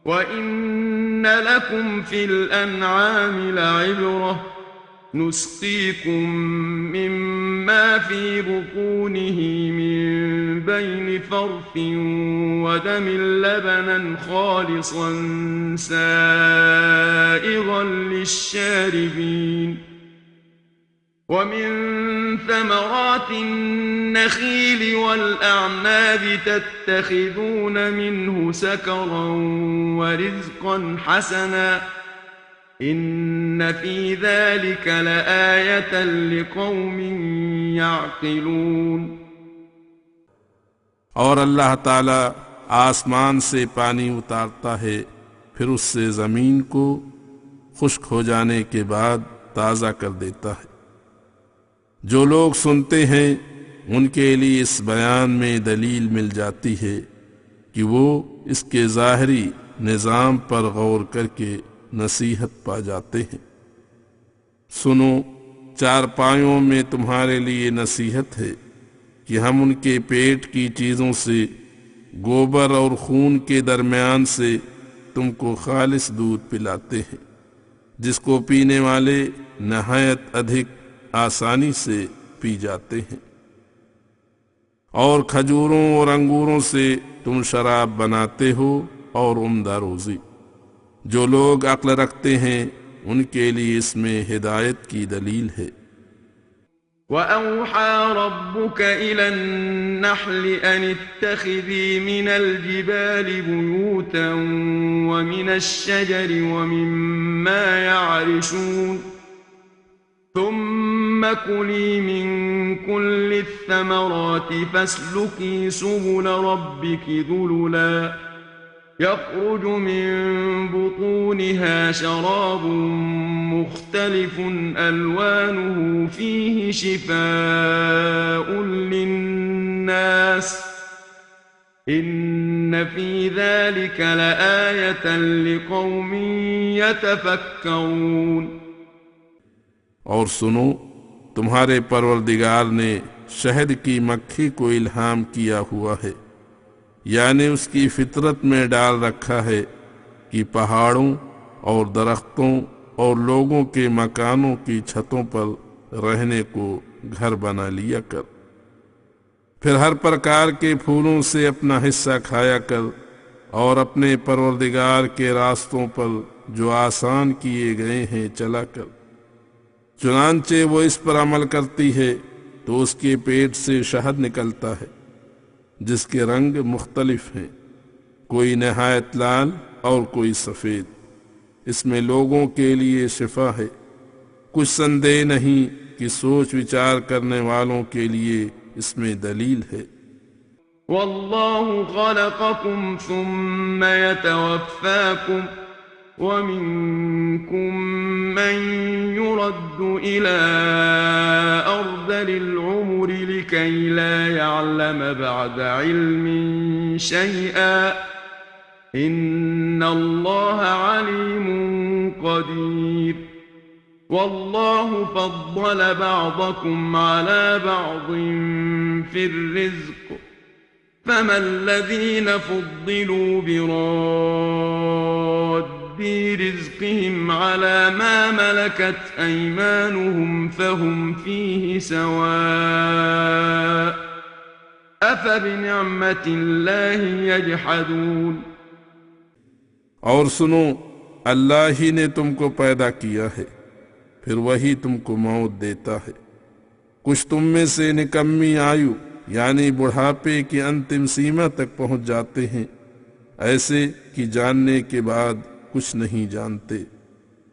व इन्न लकुम फिल अनआमि लइब्रह नुस्क़ीकुम मिम्मा फी बुतूनिही मिन बैनि फ़र्थिन व दमिन लबनन ख़ालिसन साइग़न लिश्शारिबीन ومن ثمرات النخيل والأعناب تتخذون منه سكرا ورزقا حسنا إن في ذلك لآية لقوم يعقلون। और अल्लाह ताला आसमान से पानी उतारता है, फिर उससे ज़मीन को खुश्क हो जाने के बाद ताज़ा कर देता है। जो लोग सुनते हैं उनके लिए इस बयान में दलील मिल जाती है कि वो इसके ज़ाहरी निज़ाम पर गौर करके नसीहत पा जाते हैं। सुनो, चारपायों में तुम्हारे लिए नसीहत है कि हम उनके पेट की चीज़ों से, गोबर और खून के दरमियान से तुमको खालिस दूध पिलाते हैं, जिसको पीने वाले नहायत अधिक आसानी से पी जाते हैं। और खजूरों और अंगूरों से तुम शराब बनाते हो और उम्दा रोजी। जो लोग अक्ल रखते हैं उनके लिए इसमें हिदायत की दलील है। وأوحى ربك إلى النحل أن اتخذي من الجبال بيوتا ومن الشجر ومما يعرشون ثم كلي من كل الثمرات فاسلكي سبل ربك ذللا يخرج من بطونها شراب مختلف ألوانه فيه شفاء للناس إن في ذلك لآية لقوم يتفكرون। और सुनो, तुम्हारे परवरदिगार ने शहद की मक्खी को इल्हाम किया हुआ है, यानी उसकी फितरत में डाल रखा है कि पहाड़ों और दरख्तों और लोगों के मकानों की छतों पर रहने को घर बना लिया कर, फिर हर प्रकार के फूलों से अपना हिस्सा खाया कर और अपने परवरदिगार के रास्तों पर जो आसान किए गए हैं चला कर। चुनांचे वो इस पर अमल करती है तो उसके पेट से शहद निकलता है जिसके रंग मुख्तलिफ हैं, कोई नहायत लाल और कोई सफ़ेद। इसमें लोगों के लिए शिफा है। कुछ संदेह नहीं कि सोच विचार करने वालों के लिए इसमें दलील है। वल्लाहु खलक़कुम सुम्मा यतवफ़्फ़ाकुम वमिनकुम मन युरद्दु इला अर्ज़लिल उम्रि लिकै ला यअलम बअद इल्मिन शैअन इन्नल्लाह अलीमुन क़दीर। वल्लाहु फ़द्दल बअदकुम अला बअदिन फ़िर रिज़्क़ فما الذين فضلوا براد رزقهم على ما ملكت أيمانهم فهم فيه سواء أفبنعمة الله يجحدون। और सुनो, अल्लाह ही ने तुमको पैदा किया है, फिर वही तुमको मौत देता है। कुछ तुम में से निकम्मी आयु यानी बुढ़ापे की अंतिम सीमा तक पहुंच जाते हैं, ऐसे कि जानने के बाद कुछ नहीं जानते।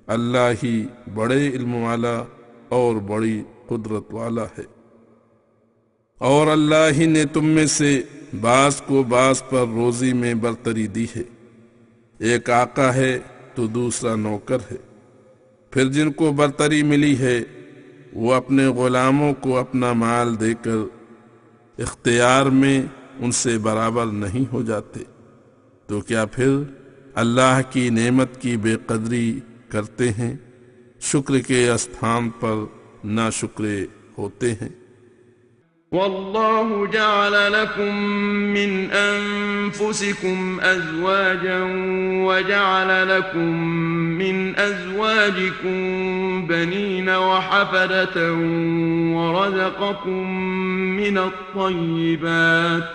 अल्लाह ही बड़े इल्म वाला और बड़ी कुदरत वाला है। और अल्लाह ही ने तुम में से बास को बास पर रोजी में बरतरी दी है। एक आका है तो दूसरा नौकर है। फिर जिनको बरतरी मिली है वो अपने गुलामों को अपना माल देकर इख्तियार में उनसे बराबर नहीं हो जाते, तो क्या फिर अल्लाह की नेमत की बेकदरी करते हैं? शुक्र के स्थान पर नाशुक्रे होते हैं। والله جعل لكم من أنفسكم أزواجا وجعل لكم من أزواجكم بنين وحفدة ورزقكم من الطيبات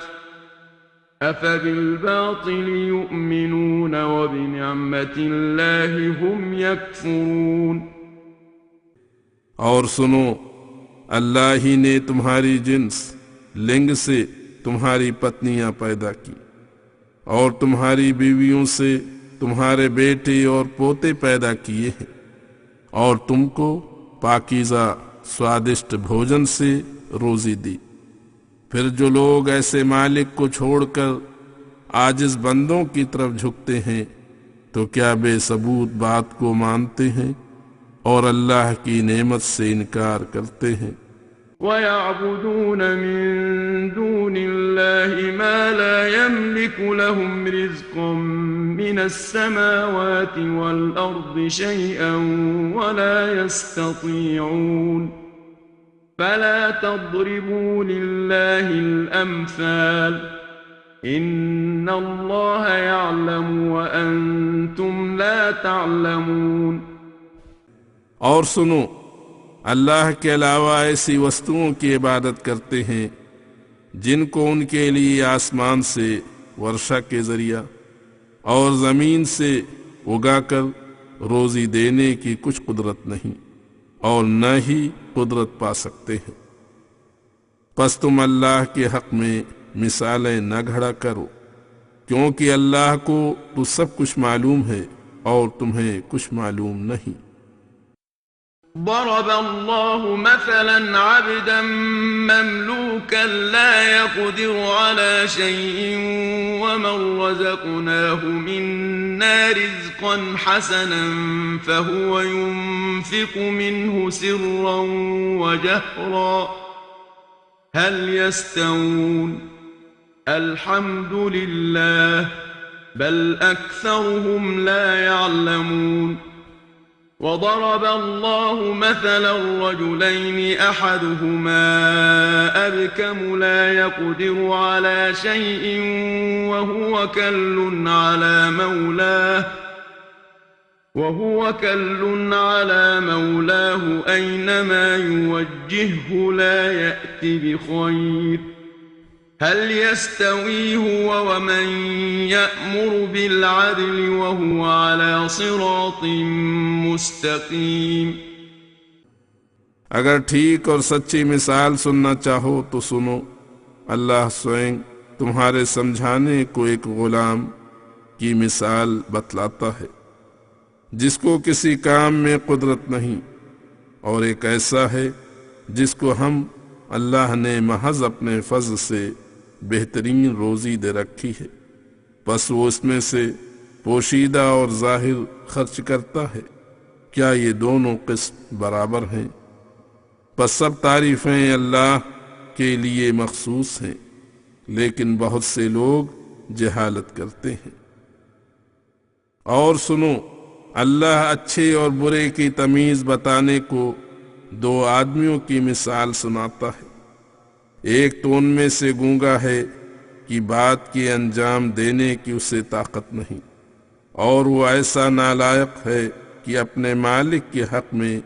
أفبالباطل يؤمنون وبنعمة الله هم يكفرون। और सुनो, अल्लाह ही ने तुम्हारी जिन्स लिंग से तुम्हारी पत्नियां पैदा की और तुम्हारी बीवियों से तुम्हारे बेटे और पोते पैदा किए हैं और तुमको पाकीज़ा स्वादिष्ट भोजन से रोजी दी। फिर जो लोग ऐसे मालिक को छोड़कर आजिज बंदों की तरफ झुकते हैं, तो क्या बेसबूत बात को मानते हैं और अल्लाह की नेमत से इनकार करते हैं। وَيَعْبُدُونَ مِن دُونِ اللَّهِ مَا لَا يَمْلِكُ لَهُمْ رِزْقًا مِنَ السَّمَاوَاتِ وَالْأَرْضِ شَيْئًا وَلَا يَسْتَطِيعُونَ فَلَا تَضْرِبُوا لِلَّهِ الْأَمْثَالَ إِنَّ اللَّهَ يَعْلَمُ وَأَنْتُمْ لَا تعلمون। और सुनो, अल्लाह के अलावा ऐसी वस्तुओं की इबादत करते हैं जिनको उनके लिए आसमान से वर्षा के जरिया और जमीन से उगाकर रोजी देने की कुछ कुदरत नहीं और न ही कुदरत पा सकते हैं। बस तुम अल्लाह के हक में मिसालें न खड़ा करो, क्योंकि अल्लाह को तो सब कुछ मालूम है और तुम्हें कुछ मालूम नहीं। ضرب الله مثلا عبدا مملوكا لا يقدر على شيء ومن رزقناه منا رزقا حسنا فهو ينفق منه سرا وجهرا هل يستوون الحمد لله بل أكثرهم لا يعلمون। وضرب الله مثلا رجلين أحدهما أبكم لا يقدر على شيء وهو كل على مولاه أينما يوجهه لا يأتي بخير هل يستوي هو ومن يأمر بالعدل وهو على صراط मुस्तकीम। अगर ठीक और सच्ची मिसाल सुनना चाहो तो सुनो, अल्लाह स्वयं तुम्हारे समझाने को एक गुलाम की मिसाल बतलाता है जिसको किसी काम में कुदरत नहीं, और एक ऐसा है जिसको हम अल्लाह ने महज अपने फज़ल से बेहतरीन रोजी दे रखी है, बस वो इसमें से पोशीदा और जाहिर खर्च करता है। क्या ये दोनों किस्म बराबर हैं? बस सब तारीफें अल्लाह के लिए मखसूस हैं, लेकिन बहुत से लोग जहालत करते हैं। और सुनो, अल्लाह अच्छे और बुरे की तमीज बताने को दो आदमियों की मिसाल सुनाता है। एक तो उनमें से गूंगा है कि बात के अंजाम देने की उसे ताकत नहीं, और वो ऐसा नालायक है कि अपने मालिक के हक में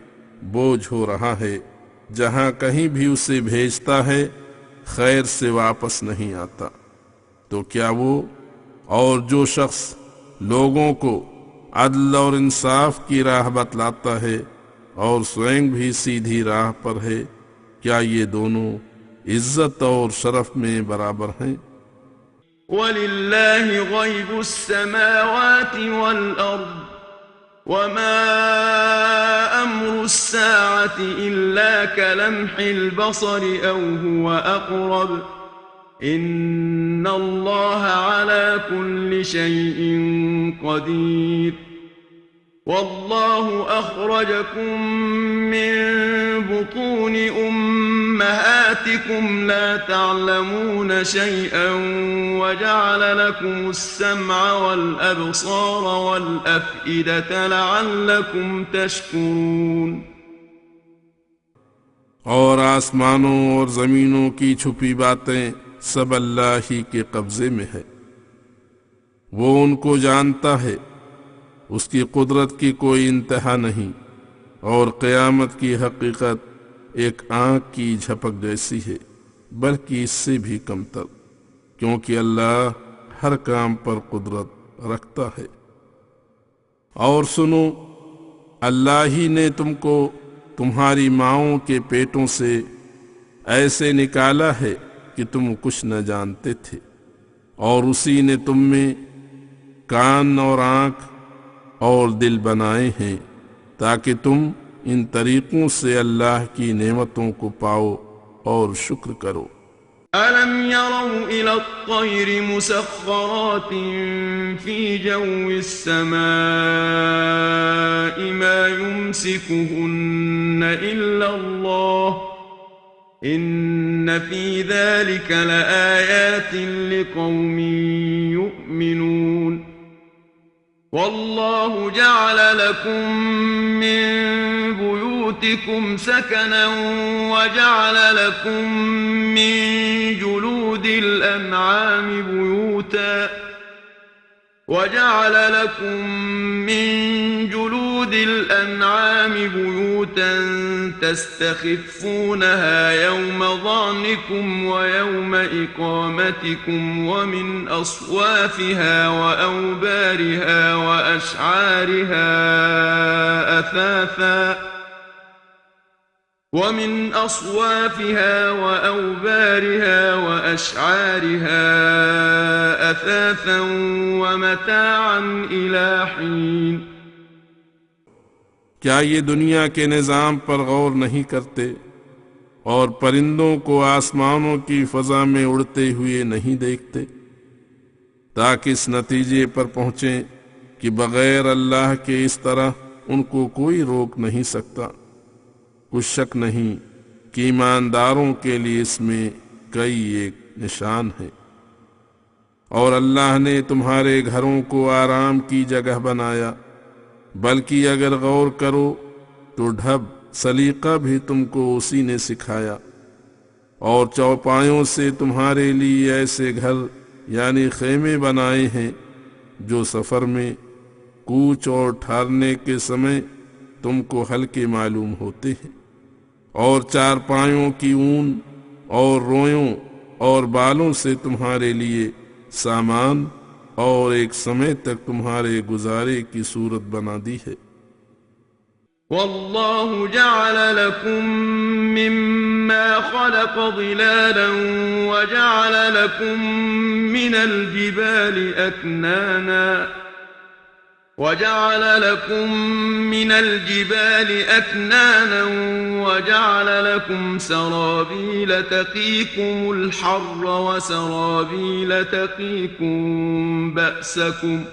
बोझ हो रहा है। जहां कहीं भी उसे भेजता है खैर से वापस नहीं आता। तो क्या वो और जो शख्स लोगों को अदल और इंसाफ की राह बतलाता है और स्वयं भी सीधी राह पर है, क्या ये दोनों इज्जत और शरफ में बराबर हैं? वलिल्लाहि गैबुस समावाति वल अर्द वमा अम्रुस साअति इल्ला कलम्हिल बसरि औ हुवा अक़रब इन्नल्लाह अला कुल्लि शैइन क़दीर वल्लाहु अख़रजकुम मिन बुतूनि उम्महातिकुम ला तअलमून शैअन वजअल लकुमुस सम्अ वल अबसार वल अफ़इदत लअल्लकुम तशकुरून। और आसमानों और जमीनों की छुपी बातें सब अल्लाह ही के कब्जे में है। वो उनको जानता है, उसकी कुदरत की कोई इंतहा नहीं, और क़यामत की हकीकत एक आँख की झपक जैसी है, बल्कि इससे भी कमतर, क्योंकि अल्लाह हर काम पर कुदरत रखता है। और सुनो, अल्लाह ही ने तुमको तुम्हारी माँओं के पेटों से ऐसे निकाला है कि तुम कुछ न जानते थे, और उसी ने तुम में कान और आँख और दिल बनाए हैं ताकि तुम इन तरीकों से अल्लाह की नेमतों को पाओ और शुक्र करो। अलम यरौ इला त्तैरि मुसख्खरातिन फी जव्विस समाइ मा युमसिकुहुन्न इल्ला अल्लाह इन्न फी ज़ालिका लआयातिन लिक़ौमिन युमिनून। वल्लाहु जअल लकुम मिन बुयूतिकुम सकनन वजअल लकुम मिन जुलूदिल अन्आमि बुयूता तस्तखिफूनहा यौम ज़अनिकुम व यौम इक़ामतिकुम वमिन अस्वाफिहा व औबारिहा व अशआरिहा अथाथा वमताअन इला हीन। क्या ये दुनिया के निज़ाम पर गौर नहीं करते और परिंदों को आसमानों की फजा में उड़ते हुए नहीं देखते, ताकि इस नतीजे पर पहुँचें कि बगैर अल्लाह के इस तरह उनको कोई रोक नहीं सकता। कुछ शक नहीं कि ईमानदारों के लिए इसमें कई एक निशान है। और अल्लाह ने तुम्हारे घरों को आराम की जगह बनाया, बल्कि अगर गौर करो तो ढब सलीका भी तुमको उसी ने सिखाया। और चौपायों से तुम्हारे लिए ऐसे घर यानी खेमे बनाए हैं जो सफ़र में कूच और ठहरने के समय तुमको हल्के मालूम होते हैं। और चारपायों की ऊन और रोयों और बालों से तुम्हारे लिए सामान और एक समय तक तुम्हारे गुजारे की सूरत बना दी है। वल्लाहु जअल लकुम मिम्मा खलक़ ज़िलालन व जअल लकुम मिनल जिबाली अकनाना وجعل لكم سرابيل تقيكم الحر وسرابيل تقيكم بأسكم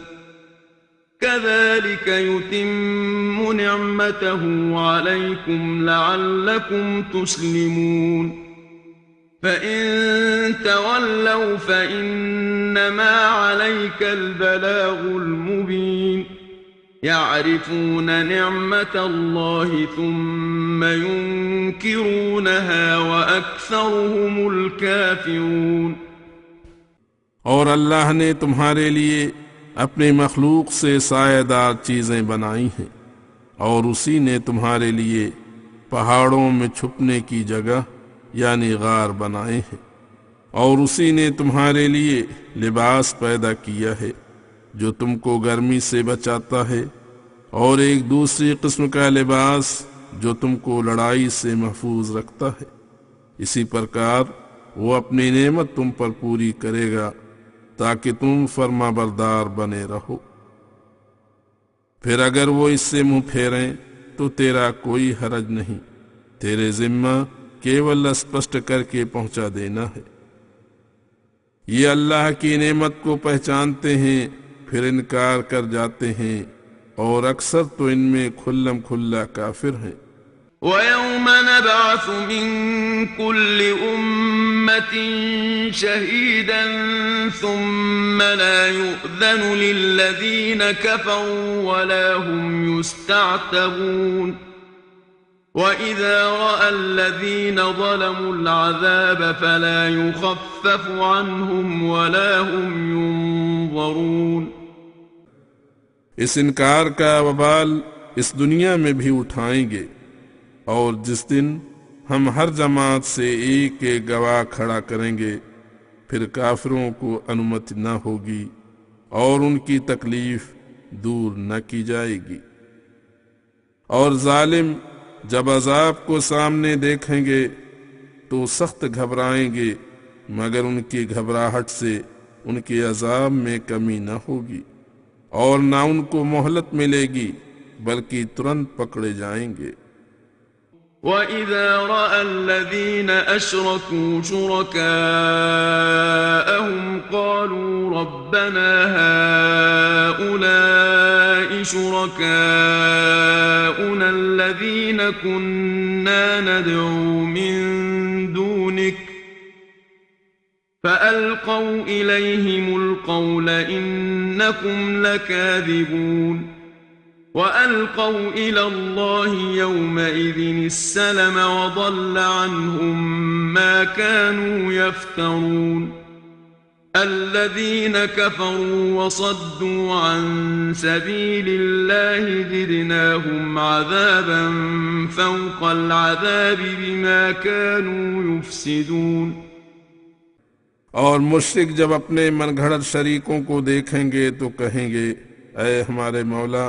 كذلك يتم نعمته عليكم لعلكم تسلمون فإن تولوا فإنما عليك البلاغ المبين يعرفون نعمة الله ثم ينكرونها وأكثرهم الكافرون। और अल्लाह ने तुम्हारे लिए अपनी मखलूक से सायेदार चीज़ें बनाई हैं और उसी ने तुम्हारे लिए पहाड़ों में छुपने की जगह यानी गार बनाए हैं और उसी ने तुम्हारे लिए लिबास पैदा किया है जो तुमको गर्मी से बचाता है और एक दूसरी किस्म का लिबास जो तुमको लड़ाई से महफूज रखता है। इसी प्रकार वो अपनी नेमत तुम पर पूरी करेगा ताकि तुम फर्माबरदार बने रहो। फिर अगर वो इससे मुंह फेरें तो तेरा कोई हरज नहीं, तेरे जिम्मा केवल स्पष्ट करके पहुंचा देना है। ये अल्लाह की नेमत को पहचानते हैं फिर इनकार कर जाते हैं और अक्सर तो इनमें खुल्लम खुल्ला काफिर हैं। وَيَوْمَ نَبْعَثُ مِن كُلِّ أُمَّةٍ شَهِيدًا ثُمَّ لَا يُؤْذَنُ لِلَّذِينَ كَفَرُوا وَلَا هُمْ يُسْتَعْتَبُونَ وَإِذَا رَأَى الَّذِينَ ظَلَمُوا الْعَذَابَ فَلَا يُخَفَّفُ عَنْهُمْ وَلَا هُمْ يُنظَرُونَ। इस इनकार का वबाल इस दुनिया में भी उठाएंगे और जिस दिन हम हर जमात से एक एक गवाह खड़ा करेंगे फिर काफिरों को अनुमति न होगी और उनकी तकलीफ दूर न की जाएगी। और जालिम जब अजाब को सामने देखेंगे तो सख्त घबराएंगे मगर उनकी घबराहट से उनके अजाब में कमी न होगी और ना उनको मोहलत मिलेगी बल्कि तुरंत पकड़े जाएंगे। وَإِذَا رَأَى الَّذِينَ أَشْرَكُوا شُرَكَاءَهُمْ قَالُوا رَبَّنَا هَؤُلَاءِ شُرَكَاؤُنَا الَّذِينَ كُنَّا نَدْعُو مِن دُونِكَ فَأَلْقَوْا إِلَيْهِمُ الْقَوْلَ إِنَّكُمْ لَكَاذِبُونَ وَأَلْقَوْا إِلَى اللَّهِ يَوْمَئِذٍ السَّلَمَ وَضَلَّ عَنْهُمْ مَا كَانُوا يَفْتَرُونَ الَّذِينَ كَفَرُوا وَصَدُّوا عَن سَبِيلِ اللَّهِ زِدْنَاهُمْ عَذَابًا فَوْقَ الْعَذَابِ بِمَا كَانُوا يُفْسِدُونَ। और मुश्रिक जब अपने मनगढ़ंत शरीकों को देखेंगे तो कहेंगे, ऐ हमारे मौला,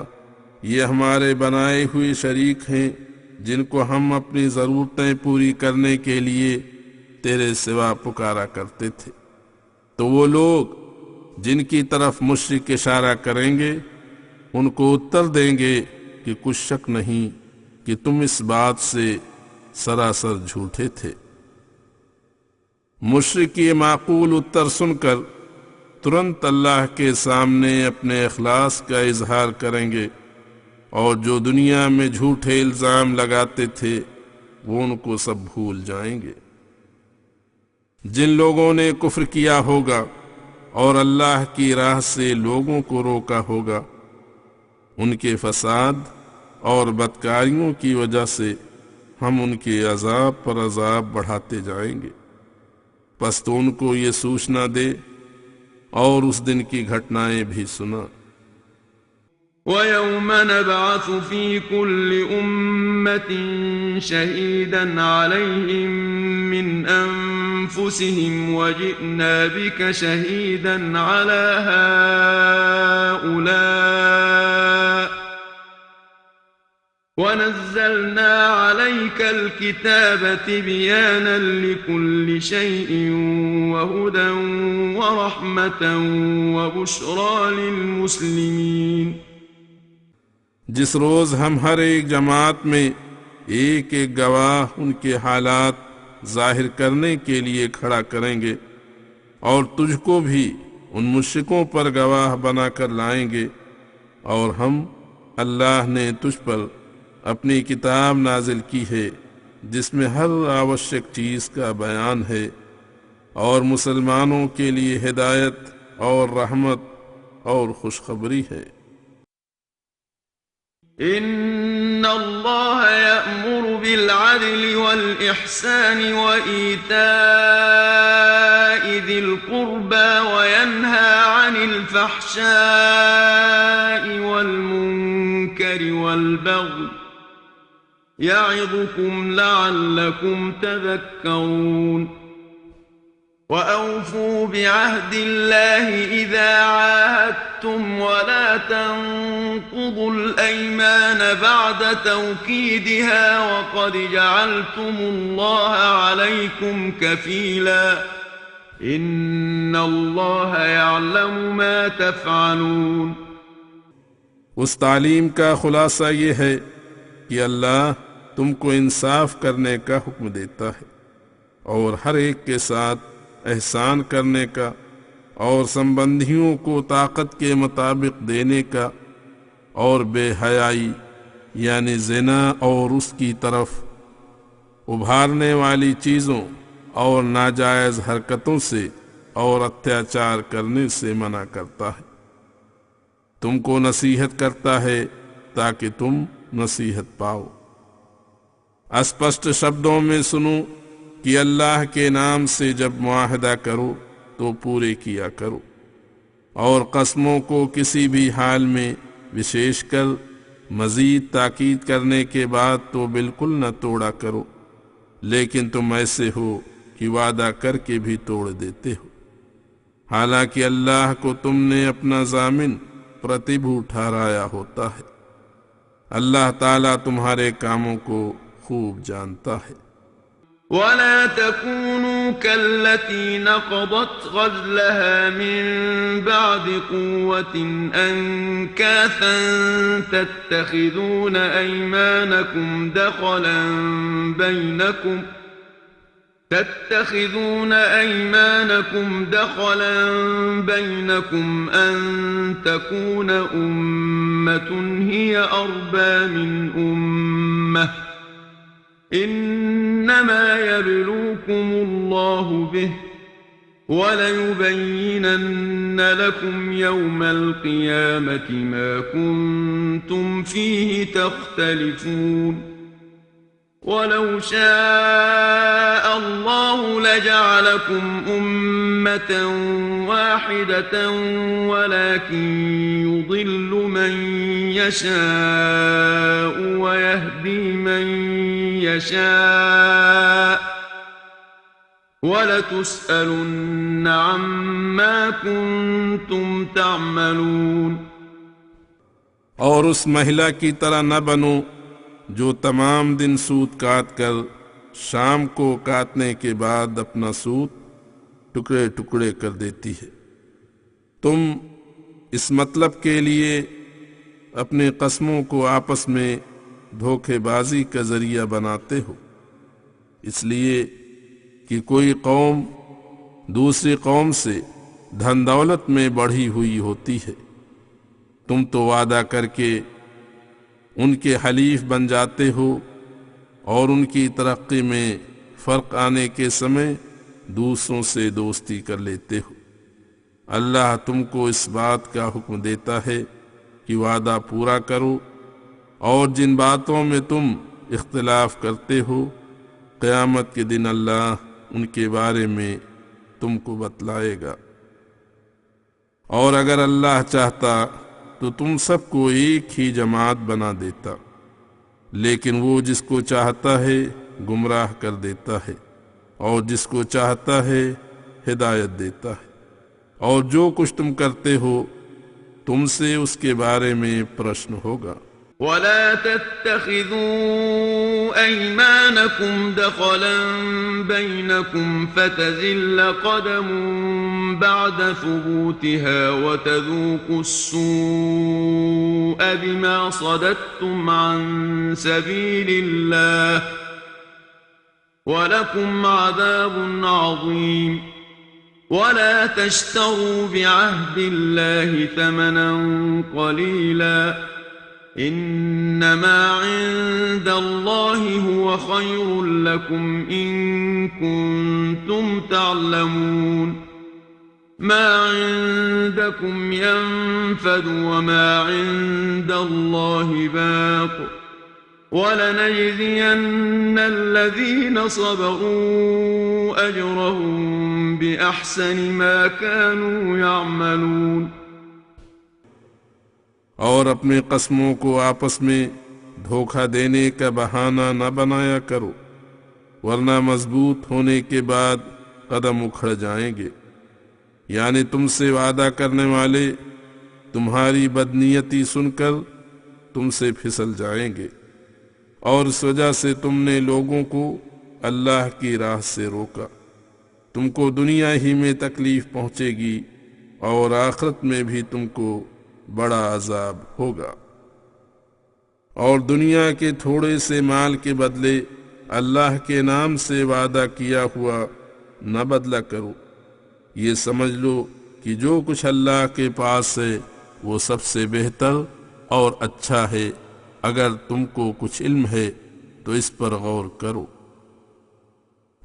ये हमारे बनाए हुए शरीक हैं जिनको हम अपनी ज़रूरतें पूरी करने के लिए तेरे सिवा पुकारा करते थे। तो वो लोग जिनकी तरफ मुश्रिक इशारा करेंगे उनको उत्तर देंगे कि कुछ शक नहीं कि तुम इस बात से सरासर झूठे थे। मुश्रिक ये माकूल उत्तर सुनकर तुरंत अल्लाह के सामने अपने इखलास का इजहार करेंगे और जो दुनिया में झूठे इल्जाम लगाते थे वो उनको सब भूल जाएंगे। जिन लोगों ने कुफ्र किया होगा और अल्लाह की राह से लोगों को रोका होगा उनके फसाद और बदकारियों की वजह से हम उनके अजाब पर अजाब बढ़ाते जाएंगे। बस तो उनको ये सूचना दे और उस दिन की घटनाएं भी सुना। وَيَوْمَ نَبْعَثُ فِي كُلِّ أُمَّةٍ شَهِيدًا عَلَيْهِمْ مِنْ أَنفُسِهِمْ وَجِئْنَا بِكَ شَهِيدًا عَلَى هَؤُلَاءِ وَنَزَّلْنَا عَلَيْكَ الْكِتَابَ تِبْيَانًا لِكُلِّ شَيْءٍ وَهُدًى وَرَحْمَةً وَبُشْرَى لِلْمُسْلِمِينَ। जिस रोज हम हर एक जमात में एक एक गवाह उनके हालात जाहिर करने के लिए खड़ा करेंगे और तुझको भी उन मुश्रिकों पर गवाह बनाकर लाएंगे और हम अल्लाह ने तुझ पर अपनी किताब नाजिल की है जिसमें हर आवश्यक चीज का बयान है और मुसलमानों के लिए हिदायत और रहमत और खुशखबरी है। إن الله يأمر بالعدل والإحسان وإيتاء ذي القربى وينهى عن الفحشاء والمنكر والبغي يعظكم لعلكم تذكرون وأوفوا بعهد الله إذا عاهدتم ولا تنقضوا الأيمان بعد توكيدها وقد جعلتم الله عليكم كفيلا إن الله يعلم ما تفعلون। उस तालीम का खुलासा ये है कि अल्लाह तुमको इंसाफ करने का हुक्म देता है और हर एक के साथ एहसान करने का और संबंधियों को ताकत के मुताबिक देने का और बेहयाई यानी ज़िना और उसकी तरफ उभारने वाली चीज़ों और नाजायज़ हरकतों से और अत्याचार करने से मना करता है। तुमको नसीहत करता है ताकि तुम नसीहत पाओ। स्पष्ट शब्दों में सुनो कि अल्लाह के नाम से जब मुआहदा करो तो पूरे किया करो और कस्मों को किसी भी हाल में विशेषकर मजीद ताकीद करने के बाद तो बिल्कुल न तोड़ा करो, लेकिन तुम ऐसे हो कि वादा करके भी तोड़ देते हो, हालांकि अल्लाह को तुमने अपना जामिन प्रतिभू ठहराया होता है। अल्लाह ताला तुम्हारे कामों को खूब जानता है। ولا تكونوا كالتي نقضت غزلها من بعد قوة أنكاثا تتخذون أيمانكم دخلا بينكم أن تكون أمة هي أربى من أمة إنما يبلوكم الله به وليبينن لكم يوم القيامة ما كنتم فيه تختلفون ولو شاء الله لجعلكم أمة واحدة ولكن يضل من يشاء ويهدي من يشاء ولتسألن عما كنتم تعملون। और उस महिला की तरह न बनो जो तमाम दिन सूत काट कर शाम को काटने के बाद अपना सूत टुकड़े टुकड़े कर देती है। तुम इस मतलब के लिए अपने कस्मों को आपस में धोखेबाजी का जरिया बनाते हो, इसलिए कि कोई कौम दूसरी कौम से धन दौलत में बढ़ी हुई होती है। तुम तो वादा करके उनके हलीफ बन जाते हो और उनकी तरक्की में फ़र्क आने के समय दूसरों से दोस्ती कर लेते हो। अल्लाह तुमको इस बात का हुक्म देता है कि वादा पूरा करो और जिन बातों में तुम इख्तिलाफ करते हो क़यामत के दिन अल्लाह उनके बारे में तुमको बतलाएगा। और अगर अल्लाह चाहता तो तुम सबको एक ही जमात बना देता, लेकिन वो जिसको चाहता है गुमराह कर देता है और जिसको चाहता है हिदायत देता है। और जो कुछ तुम करते हो तुमसे उसके बारे में प्रश्न होगा। ولا تتخذوا أيمانكم دخلا بينكم فتزل قدم بعد ثبوتها وتذوقوا السوء بما صددتم عن سبيل الله ولكم عذاب عظيم ولا تشتروا بعهد الله ثمنا قليلا إنما عند الله هو خير لكم إن كنتم تعلمون ما عندكم ينفد وما عند الله باق वलनजज़ियन्न الذين صبروا أجرهم بأحسن ما كانوا يعملون। और अपने कस्मों को आपस में धोखा देने का बहाना न बनाया करो, वरना मजबूत होने के बाद कदम उखड़ जाएंगे। यानी तुमसे वादा करने वाले तुम्हारी बदनीयती सुनकर तुमसे फिसल जाएंगे, और इस वजह से तुमने लोगों को अल्लाह की राह से रोका। तुमको दुनिया ही में तकलीफ पहुंचेगी और आखिरत में भी तुमको बड़ा अजाब होगा। और दुनिया के थोड़े से माल के बदले अल्लाह के नाम से वादा किया हुआ न बदला करो। ये समझ लो कि जो कुछ अल्लाह के पास है वो सबसे बेहतर और अच्छा है। अगर तुमको कुछ इल्म है तो इस पर गौर करो।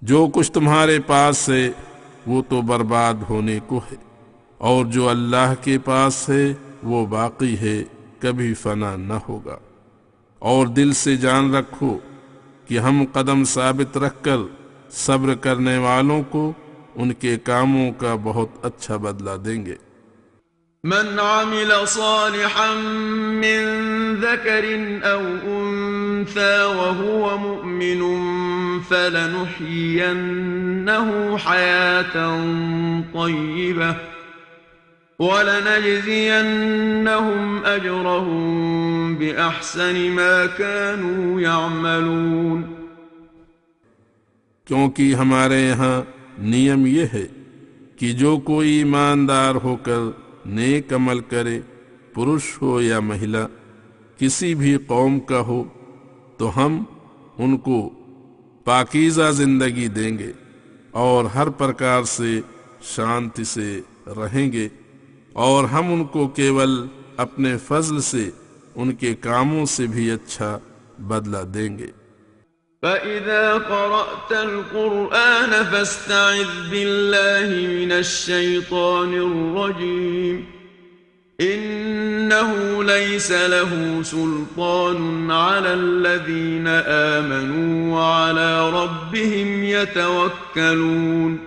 जो कुछ तुम्हारे पास है वो तो बर्बाद होने को है, और जो अल्लाह के पास है वो बाकी है, कभी फना न होगा। और दिल से जान रखो कि हम कदम साबित रखकर सब्र करने वालों को उनके कामों का बहुत अच्छा बदला देंगे। मन आमिल सालिहन मिन ज़करिन औ उन्सा वहुव मुअमिनुन फलनुह्यियन्नहु हयातन तय्यिबह वलनजज़ियन्नहुम अजरहुम बिअहसनि मा कानू यअमलून। क्योंकि हमारे यहाँ नियम यह है कि जो कोई ईमानदार होकर नेक अमल करे, पुरुष हो या महिला, किसी भी कौम का हो, तो हम उनको पाकीज़ा जिंदगी देंगे और हर प्रकार से शांति से रहेंगे, और हम उनको केवल अपने फजल से उनके कामों से भी अच्छा बदला देंगे। فإذا قرأت القرآن فاستعذ بالله من الشيطان الرجيم إنه ليس له سلطان على الذين آمنوا وعلى ربهم يتوكلون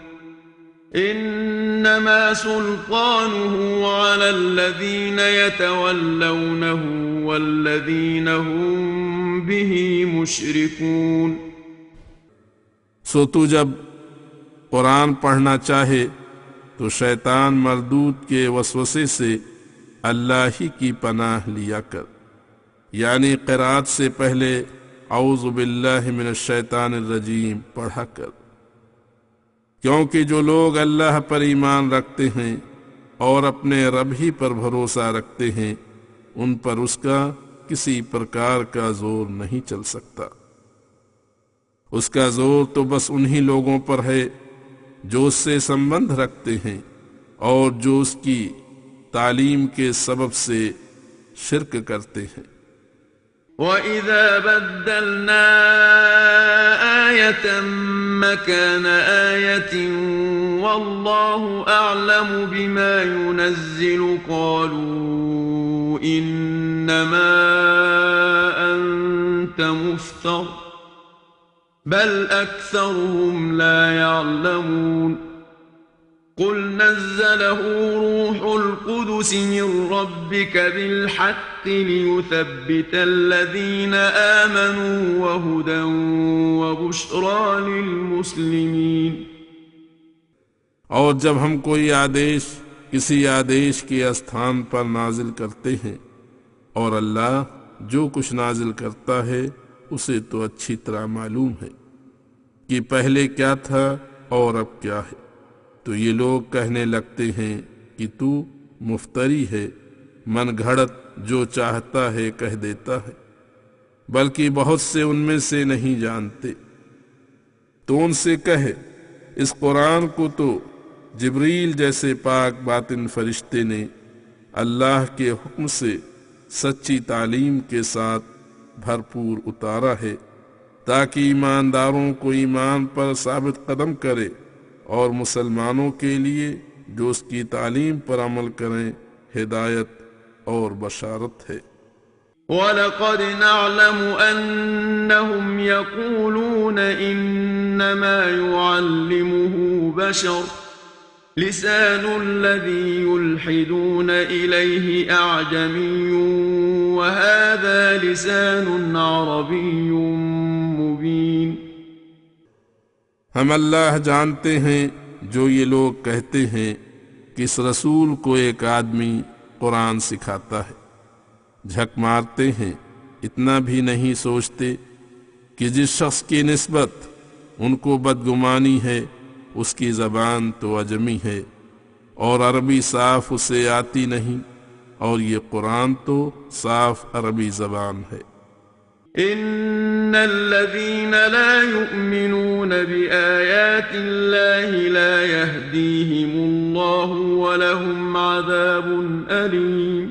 إنما سلطانه على الذين يتولونه والذين هم به मुशरिकून। सो तू जब कुरान पढ़ना चाहे तो शैतान मरदूद के वसवसे से अल्लाह ही की पनाह लिया कर, यानी क़िराअत से पहले औज़ु बिल्लाहि मिनश शैतानिर रजीम पढ़ा कर। क्योंकि जो लोग अल्लाह पर ईमान रखते हैं और अपने रब ही पर भरोसा रखते हैं, उन पर उसका किसी प्रकार का जोर नहीं चल सकता। उसका जोर तो बस उन्हीं लोगों पर है जो उससे संबंध रखते हैं और जो उसकी तालीम के सबब से शिर्क करते हैं। वइज़ा बद्दलना आयतन मकान आयतिन वल्लाहु अअलमु बिमा युनज़्ज़िलु क़ालू इन्नमा अंत मुफ्तर बल अक्सरुहुम ला यअलमून कुल नज़्ज़लहु रूहुल कुदुस मिन रब्बिक बिलहक़्क़ि लियुथब्बितल लज़ीना आमनू वहुदन वबुश्रा लिलमुस्लिमीन। और जब हम कोई आदेश किसी आदेश के स्थान पर नाजिल करते हैं, और अल्लाह जो कुछ नाजिल करता है उसे तो अच्छी तरह मालूम है कि पहले क्या था और अब क्या है, तो ये लोग कहने लगते हैं कि तू मुफ्तरी है, मन घड़त जो चाहता है कह देता है, बल्कि बहुत से उनमें से नहीं जानते। तो उनसे कहे, इस कुरान को तो जिब्रील जैसे पाक बातिन फरिश्ते ने अल्लाह के हुक्म से सच्ची तालीम के साथ भरपूर उतारा है, ताकि ईमानदारों को ईमान पर साबित कदम करे और मुसलमानों के लिए जो उसकी तालीम पर अमल करें हिदायत और बशारत है। वलक़द नअलमु अन्नहुम यक़ूलून इन्नमा युअल्लिमुहु बशर लिसानुल्लज़ी युल्हिदून इलैहि अअजमिय्युन वहाज़ा लिसानुन अरबिय्युन मुबीन। हम अल्लाह जानते हैं जो ये लोग कहते हैं कि इस रसूल को एक आदमी कुरान सिखाता है, झक मारते हैं, इतना भी नहीं सोचते कि जिस शख्स की निस्बत उनको बदगुमानी है उसकी ज़बान तो अजमी है और अरबी साफ उसे आती नहीं, और ये कुरान तो साफ अरबी ज़बान है। इन्नल्लज़ीन ला युमिनून बिआयातिल्लाहि ला यहदीहिमुल्लाहु वलहुम अज़ाबुन अलीम।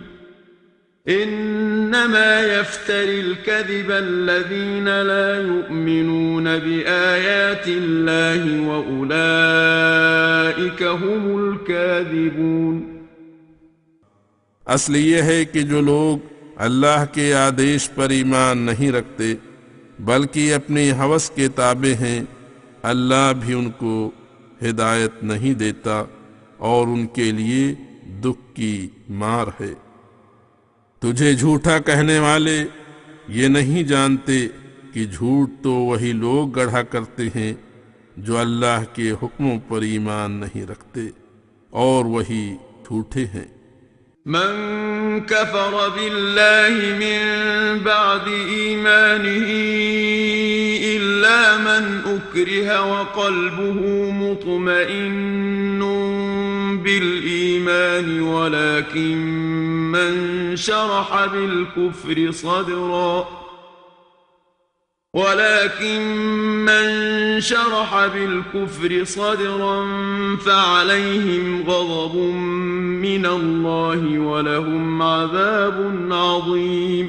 इन्नमा यफ्तरिल कज़िब अल्लज़ीन ला युमिनून बिआयातिल्लाहि व उलाइक हुमुल काज़िबून। असल ये है कि जो लोग अल्लाह के आदेश पर ईमान नहीं रखते बल्कि अपनी हवस के ताबे हैं, अल्लाह भी उनको हिदायत नहीं देता और उनके लिए दुख की मार है। तुझे झूठा कहने वाले ये नहीं जानते कि झूठ तो वही लोग गढ़ा करते हैं जो अल्लाह के हुक्मों पर ईमान नहीं रखते, और वही झूठे हैं। मन कफर बिल्लाहि मिन बअदि ईमानिही इल्ला मन उक्रिह व क़ल्बुहु मुत्मइन्नुन बिल ईमान वलाकिन मन शरह बिलकुफ्र सदरन फ़अलैहिम ग़ज़बुन मिनल्लाहि वलहुम अज़ाबुन अज़ीम।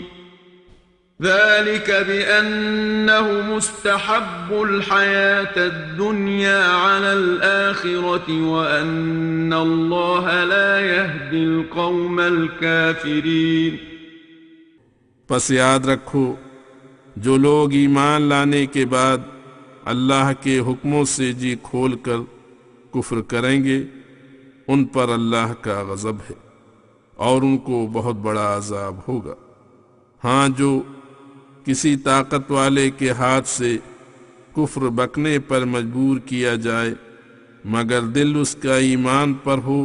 ज़ालिक बिअन्नहुम मुस्तहब्बुल हयातद दुनिया अलल आखिरति व अन्नल्लाह ला यहदिल क़ौमल काफ़िरीन। बस याद रखो, जो लोग ईमान लाने के बाद अल्लाह के हुक्मों से जी खोलकर कुफ्र करेंगे, उन पर अल्लाह का गज़ब है और उनको बहुत बड़ा अज़ाब होगा। हाँ, जो किसी ताकत वाले के हाथ से कुफ्र बकने पर मजबूर किया जाए मगर दिल उसका ईमान पर हो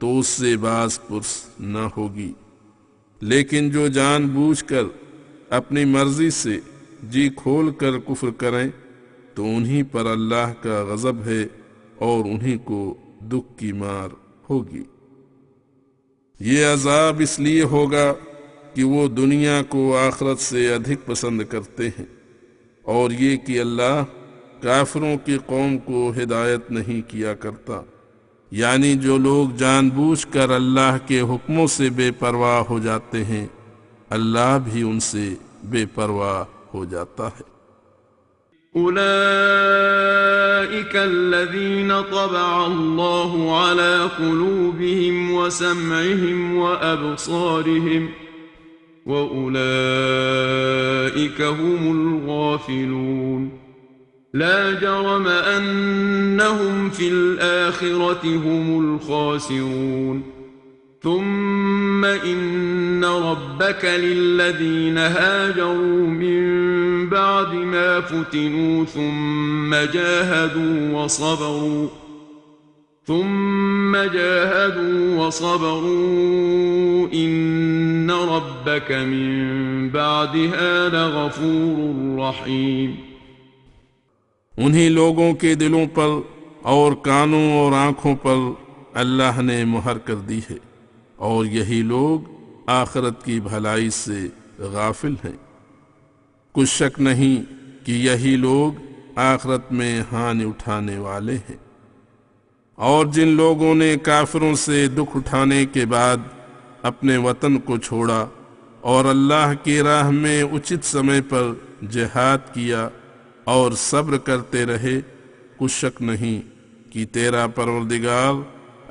तो उससे बाज़ पुर्स न होगी, लेकिन जो जानबूझकर अपनी मर्जी से जी खोल कर कुफ्र करें तो उन्हीं पर अल्लाह का गज़ब है और उन्हीं को दुख की मार होगी। ये अज़ाब इसलिए होगा कि वो दुनिया को आखिरत से अधिक पसंद करते हैं, और ये कि अल्लाह काफिरों की कौम को हिदायत नहीं किया करता, यानी जो लोग जानबूझकर अल्लाह के हुक्मों से बेपरवाह हो जाते हैं, अल्लाह भी उनसे बेपरवाह हो जाता है। उलाइक अल्लज़ीन तबअ अल्लाहु अला क़ुलूबिहिम व समइहिम व अबसारिहिम व उलाइक हुमुल गाफिलून। ला जरम अन्नहुम फिल आखिरति हुमुल खासिरून। ثم إن ربك للذين هاجروا من بعد ما فتنوا ثم جاهدوا وصبروا إن ربك من بعدها لغفور رحيم। उन्हीं लोगों के दिलों पर और कानों और आँखों पर अल्लाह ने मुहर कर दी है, और यही लोग आखिरत की भलाई से गाफिल हैं। कुछ शक नहीं कि यही लोग आखिरत में हानि उठाने वाले हैं। और जिन लोगों ने काफिरों से दुख उठाने के बाद अपने वतन को छोड़ा और अल्लाह की राह में उचित समय पर जिहाद किया और सब्र करते रहे, कुछ शक नहीं कि तेरा परवरदिगार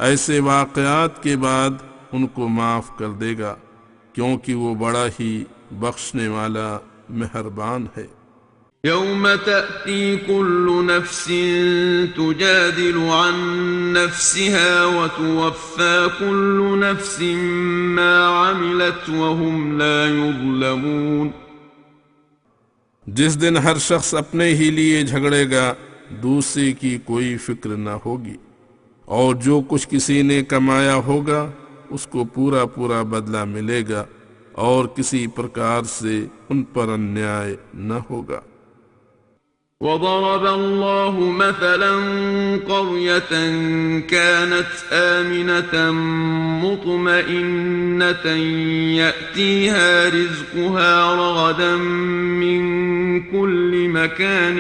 ऐसे वाक़यात के बाद उनको माफ़ कर देगा क्योंकि वो बड़ा ही बख्शने वाला मेहरबान है। يوم تأتي كل نفس تجادل عن نفسها وتوفى كل نفس ما عملت وهم لا يظلمون। जिस दिन हर शख्स अपने ही लिए झगड़ेगा, दूसरे की कोई फिक्र न होगी, और जो कुछ किसी ने कमाया होगा उसको पूरा पूरा बदला मिलेगा, और किसी प्रकार से उन पर अन्याय न होगा। وضرب الله مثلا قرية كانت آمنة مطمئنة يأتيها رزقها رغدا من كل مكان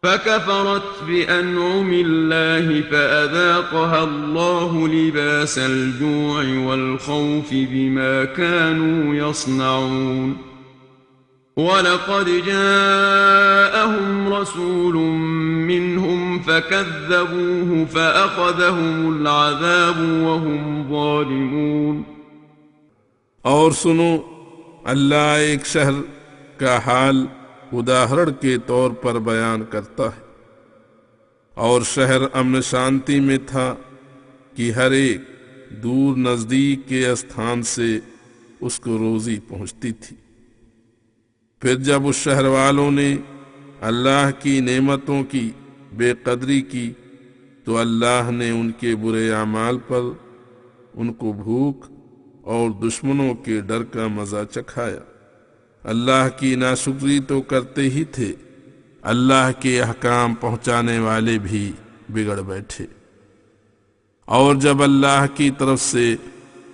فكفرت بأنعم الله فأذاقها الله لباس الجوع والخوف بما كانوا يصنعون। ولقد جاءهم رسول منهم فكذبوه فأخذهم العذاب وهم ظالمون। और सुनो, अल्लाह एक शहर का हाल उदाहरण के तौर पर बयान करता है, और शहर अमन शांति में था कि हर एक दूर नजदीक के स्थान से उसको रोजी पहुंचती थी। फिर जब उस शहर वालों ने अल्लाह की नेमतों की बेकदरी की, तो अल्लाह ने उनके बुरे अमाल पर उनको भूख और दुश्मनों के डर का मजा चखाया। अल्लाह की नाशुक्री तो करते ही थे, अल्लाह के अहकाम पहुंचाने वाले भी बिगड़ बैठे। और जब अल्लाह की तरफ से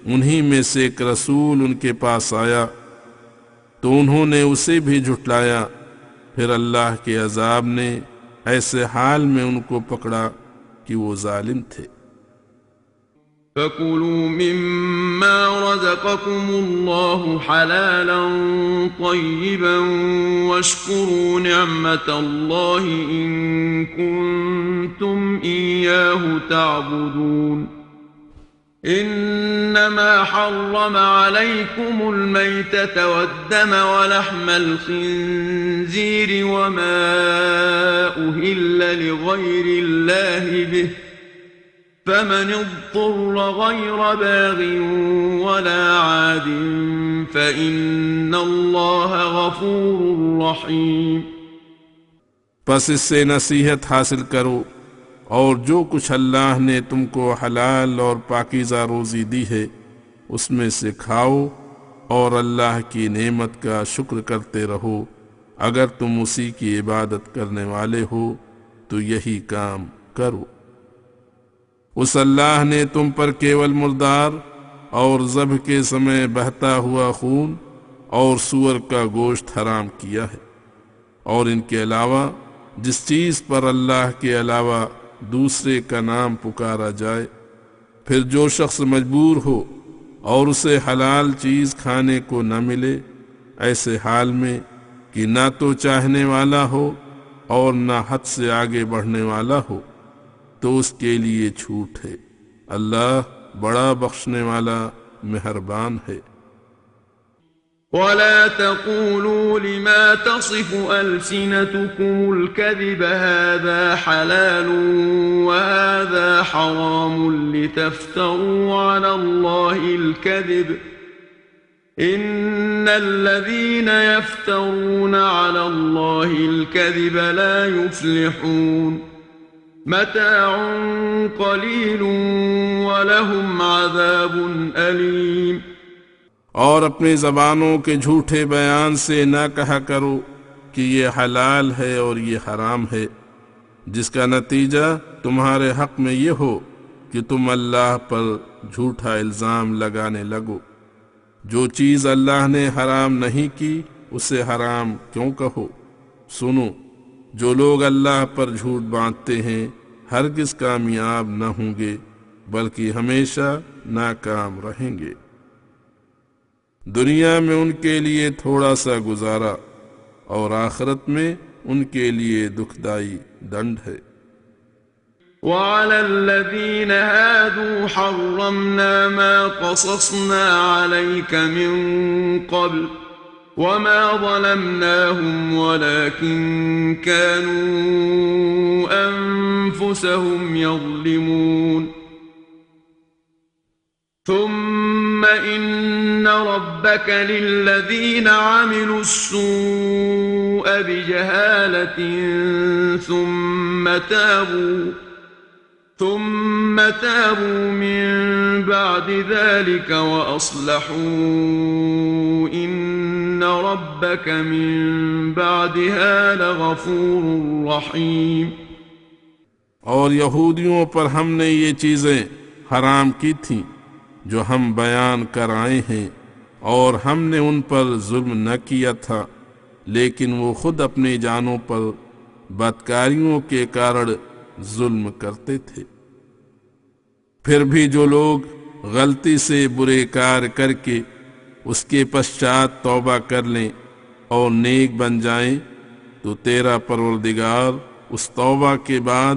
उन्हीं में से एक रसूल उनके पास आया तो उन्होंने उसे भी झुटलाया। फिर अल्लाह के अजाब ने ऐसे हाल में उनको पकड़ा कि वो जालिम थे। فكلوا مما رزقكم الله حلالا طيبا واشكروا نعمة الله إن كنتم إياه تعبدون। إنما حرم عليكم الميتة والدم ولحم الخنزير وما أهل لغير الله به فمن اضطر غير باغ ولا عاد فإن الله غفور رحيم। बस इससे नसीहत हासिल करो, और जो कुछ अल्लाह ने तुमको हलाल और पाकीज़ा रोज़ी दी है उसमें से खाओ, और अल्लाह की नेमत का शुक्र करते रहो। अगर तुम उसी की इबादत करने वाले हो तो यही काम करो। उस अल्लाह ने तुम पर केवल मुर्दार और ज़ब्ह के समय बहता हुआ खून और सूअर का गोश्त हराम किया है, और इनके अलावा जिस चीज़ पर अल्लाह के अलावा दूसरे का नाम पुकारा जाए। फिर जो शख्स मजबूर हो और उसे हलाल चीज खाने को न मिले, ऐसे हाल में कि ना तो चाहने वाला हो और ना हद से आगे बढ़ने वाला हो, तो उसके लिए छूट है। अल्लाह बड़ा बख्शने वाला मेहरबान है। ولا تقولوا لما تصف ألسنتكم الكذب هذا حلال وهذا حرام لتفتروا على الله الكذب إن الذين يفترون على الله الكذب لا يفلحون متاع قليل ولهم عذاب أليم। और अपनी जबानों के झूठे बयान से ना कहा करो कि ये हलाल है और ये हराम है, जिसका नतीजा तुम्हारे हक में ये हो कि तुम अल्लाह पर झूठा इल्जाम लगाने लगो। जो चीज अल्लाह ने हराम नहीं की उसे हराम क्यों कहो। सुनो, जो लोग अल्लाह पर झूठ बांधते हैं हरगिज कामयाब न होंगे, बल्कि हमेशा नाकाम रहेंगे। दुनिया में उनके लिए थोड़ा सा गुजारा और आखिरत में उनके लिए दुखदाई दंड है। وعلى الذين هادوا حرمنا ما قصصنا عليك من قبل وما ظلمناهم ولكن كانوا أنفسهم يظلمون ثم إن ربك للذين عملوا السوء بجهالة ثم تابوا من بعد ذلك وأصلحوا إن ربك من بعدها لغفور رحيم। और यहूदियों पर हमने ये चीज़ें हराम की थीं जो हम बयान कर आए हैं, और हमने उन पर जुल्म न किया था, लेकिन वो खुद अपनी जानों पर बदकारियों के कारण जुल्म करते थे। फिर भी जो लोग गलती से बुरे कार्य करके उसके पश्चात तौबा कर लें और नेक बन जाएं, तो तेरा परवरदिगार उस तौबा के बाद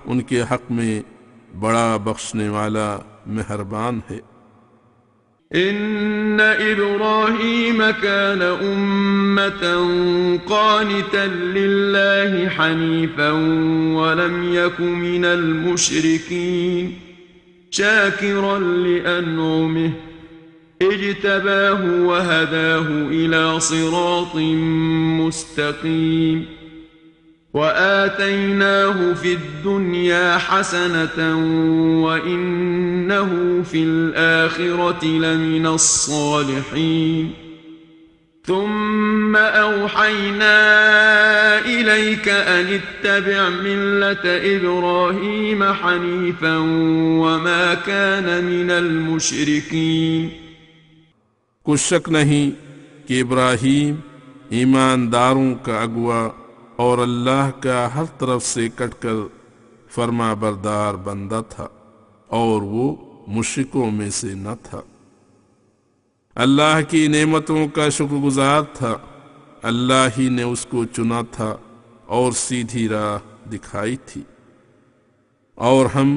उनके हक में बड़ा बख्शने वाला मेहरबान है। إن إبراهيم كان أمة قانتا لله حنيفا ولم يك من المشركين شاكرا لأنعمه اجتباه وهداه إلى صراط مستقيم وآتيناه في الدنيا حسنة وإنه في الآخرة لمن الصالحين ثم أوحينا إليك أن اتبع ملة إبراهيم حنيفا وما كان من المشركين। कुछ शक नहीं कि इब्राहीम ईमानदारों का अगुआ और अल्लाह का हर तरफ से कटकर फरमा बरदार बंदा था, और वो मुश्रिकों में से न था। अल्लाह की नेमतों का शुक्रगुजार था। अल्लाह ही ने उसको चुना था और सीधी राह दिखाई थी, और हम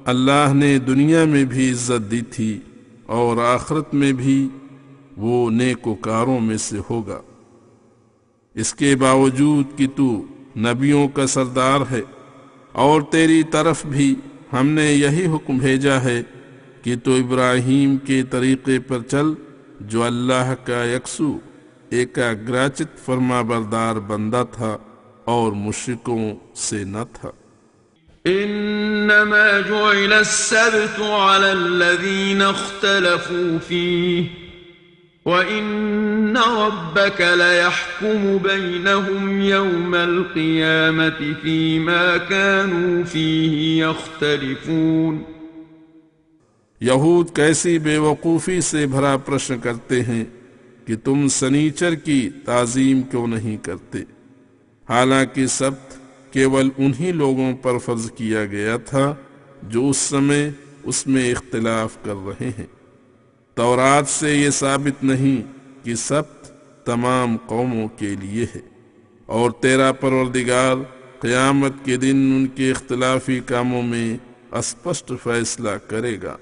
अल्लाह ने दुनिया में भी इज्जत दी थी और आखिरत में भी वो नेकोकारों में से होगा। इसके बावजूद कि तू नबियों का सरदार है और तेरी तरफ भी हमने यही हुक्म भेजा है कि तू इब्राहीम के तरीके पर चल, जो अल्लाह का यकसू एकाग्राचित फरमा बरदार बंदा था और मुश्रिकों से न था। इन्नमा जुइल अस्सब्तु अला अल्लज़ीना इख्तलफू फीह व इन्न रब्बक लयहकुमु बैनहुम यौमल क़ियामति फ़ीमा कानू फ़ीहि यख्तलिफून। यहूद कैसी बेवकूफ़ी से भरा प्रश्न करते हैं कि तुम सनीचर की ताज़ीम क्यों नहीं करते, हालांकि सब्त केवल उन्हीं लोगों पर फर्ज किया गया था जो उस समय उसमें इख्तिलाफ कर रहे हैं। तौरात से ये साबित नहीं कि सब्त तमाम कौमों के लिए है, और तेरा परवरदिगार क़यामत के दिन उनके इख्तिलाफी कामों में स्पष्ट फैसला करेगा।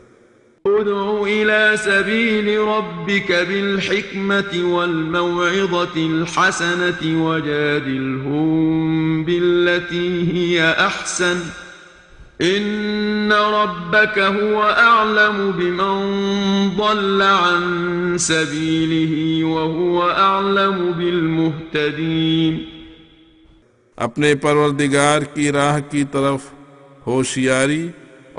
उदउ इला सबील रब्बिक बिलहिकमति वल्मौइज़तिल हसनति वजादिलहुम बिल्लती हिय अहसन इन्न रब्बक हुव अअलमु बिमन ضل अन सबीलिही वहुव अअलमु बिलमुहतदीन। अपने परवरदिगार की राह की तरफ होशियारी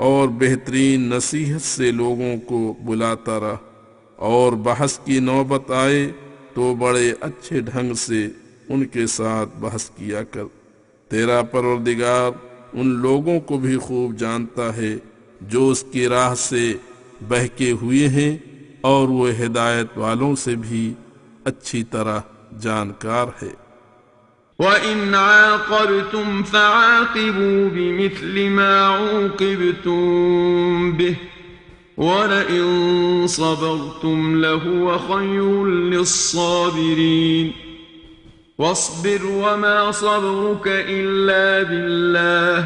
और बेहतरीन नसीहत से लोगों को बुलाता रहा, और बहस की नौबत आए तो बड़े अच्छे ढंग से उनके साथ बहस किया कर। तेरा परवरदिगार उन लोगों को भी खूब जानता है जो उसकी राह से बहके हुए हैं, और वो हिदायत वालों से भी अच्छी तरह जानकार है। وَإِنْ عَاقَبْتُمْ فَعَاقِبُوا بِمِثْلِ مَا عُوقِبْتُمْ بِهِ وَلَئِنْ صَبَرْتُمْ لَهُوَ خَيْرٌ لِلصَّابِرِينَ وَاصْبِرْ وَمَا صَبْرُكَ إِلَّا بِاللَّهِ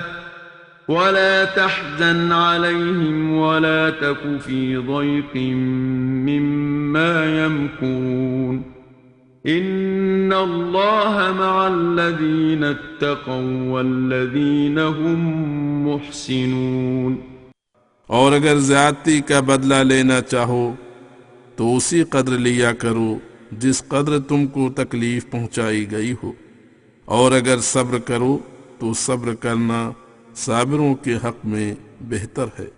वला तहज़न अलैहिम वला तकु फी ज़ैक़िन मिम्मा यमकुरून इन्नल्लाह मअल्लज़ीना इत्तक़ौ वल्लज़ीना हुम मुहसिनून। और अगर ज्यादती का बदला लेना चाहो तो उसी कद्र लिया करो जिस कद्र तुमको तकलीफ पहुंचाई गई हो, और अगर सब्र करो तो सब्र करना साबिरों के हक में बेहतर है।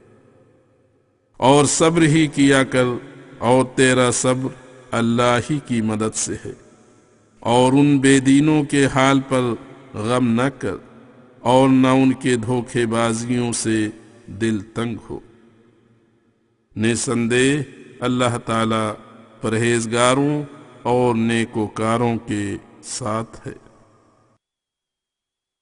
और सब्र ही किया कर, और तेरा सब्र अल्लाह ही की मदद से है। और उन बेदीनों के हाल पर गम न कर, और न उनके धोखेबाजियों से दिल तंग हो। निसंदेह अल्लाह ताला परहेजगारों और नेकोकारों के साथ है।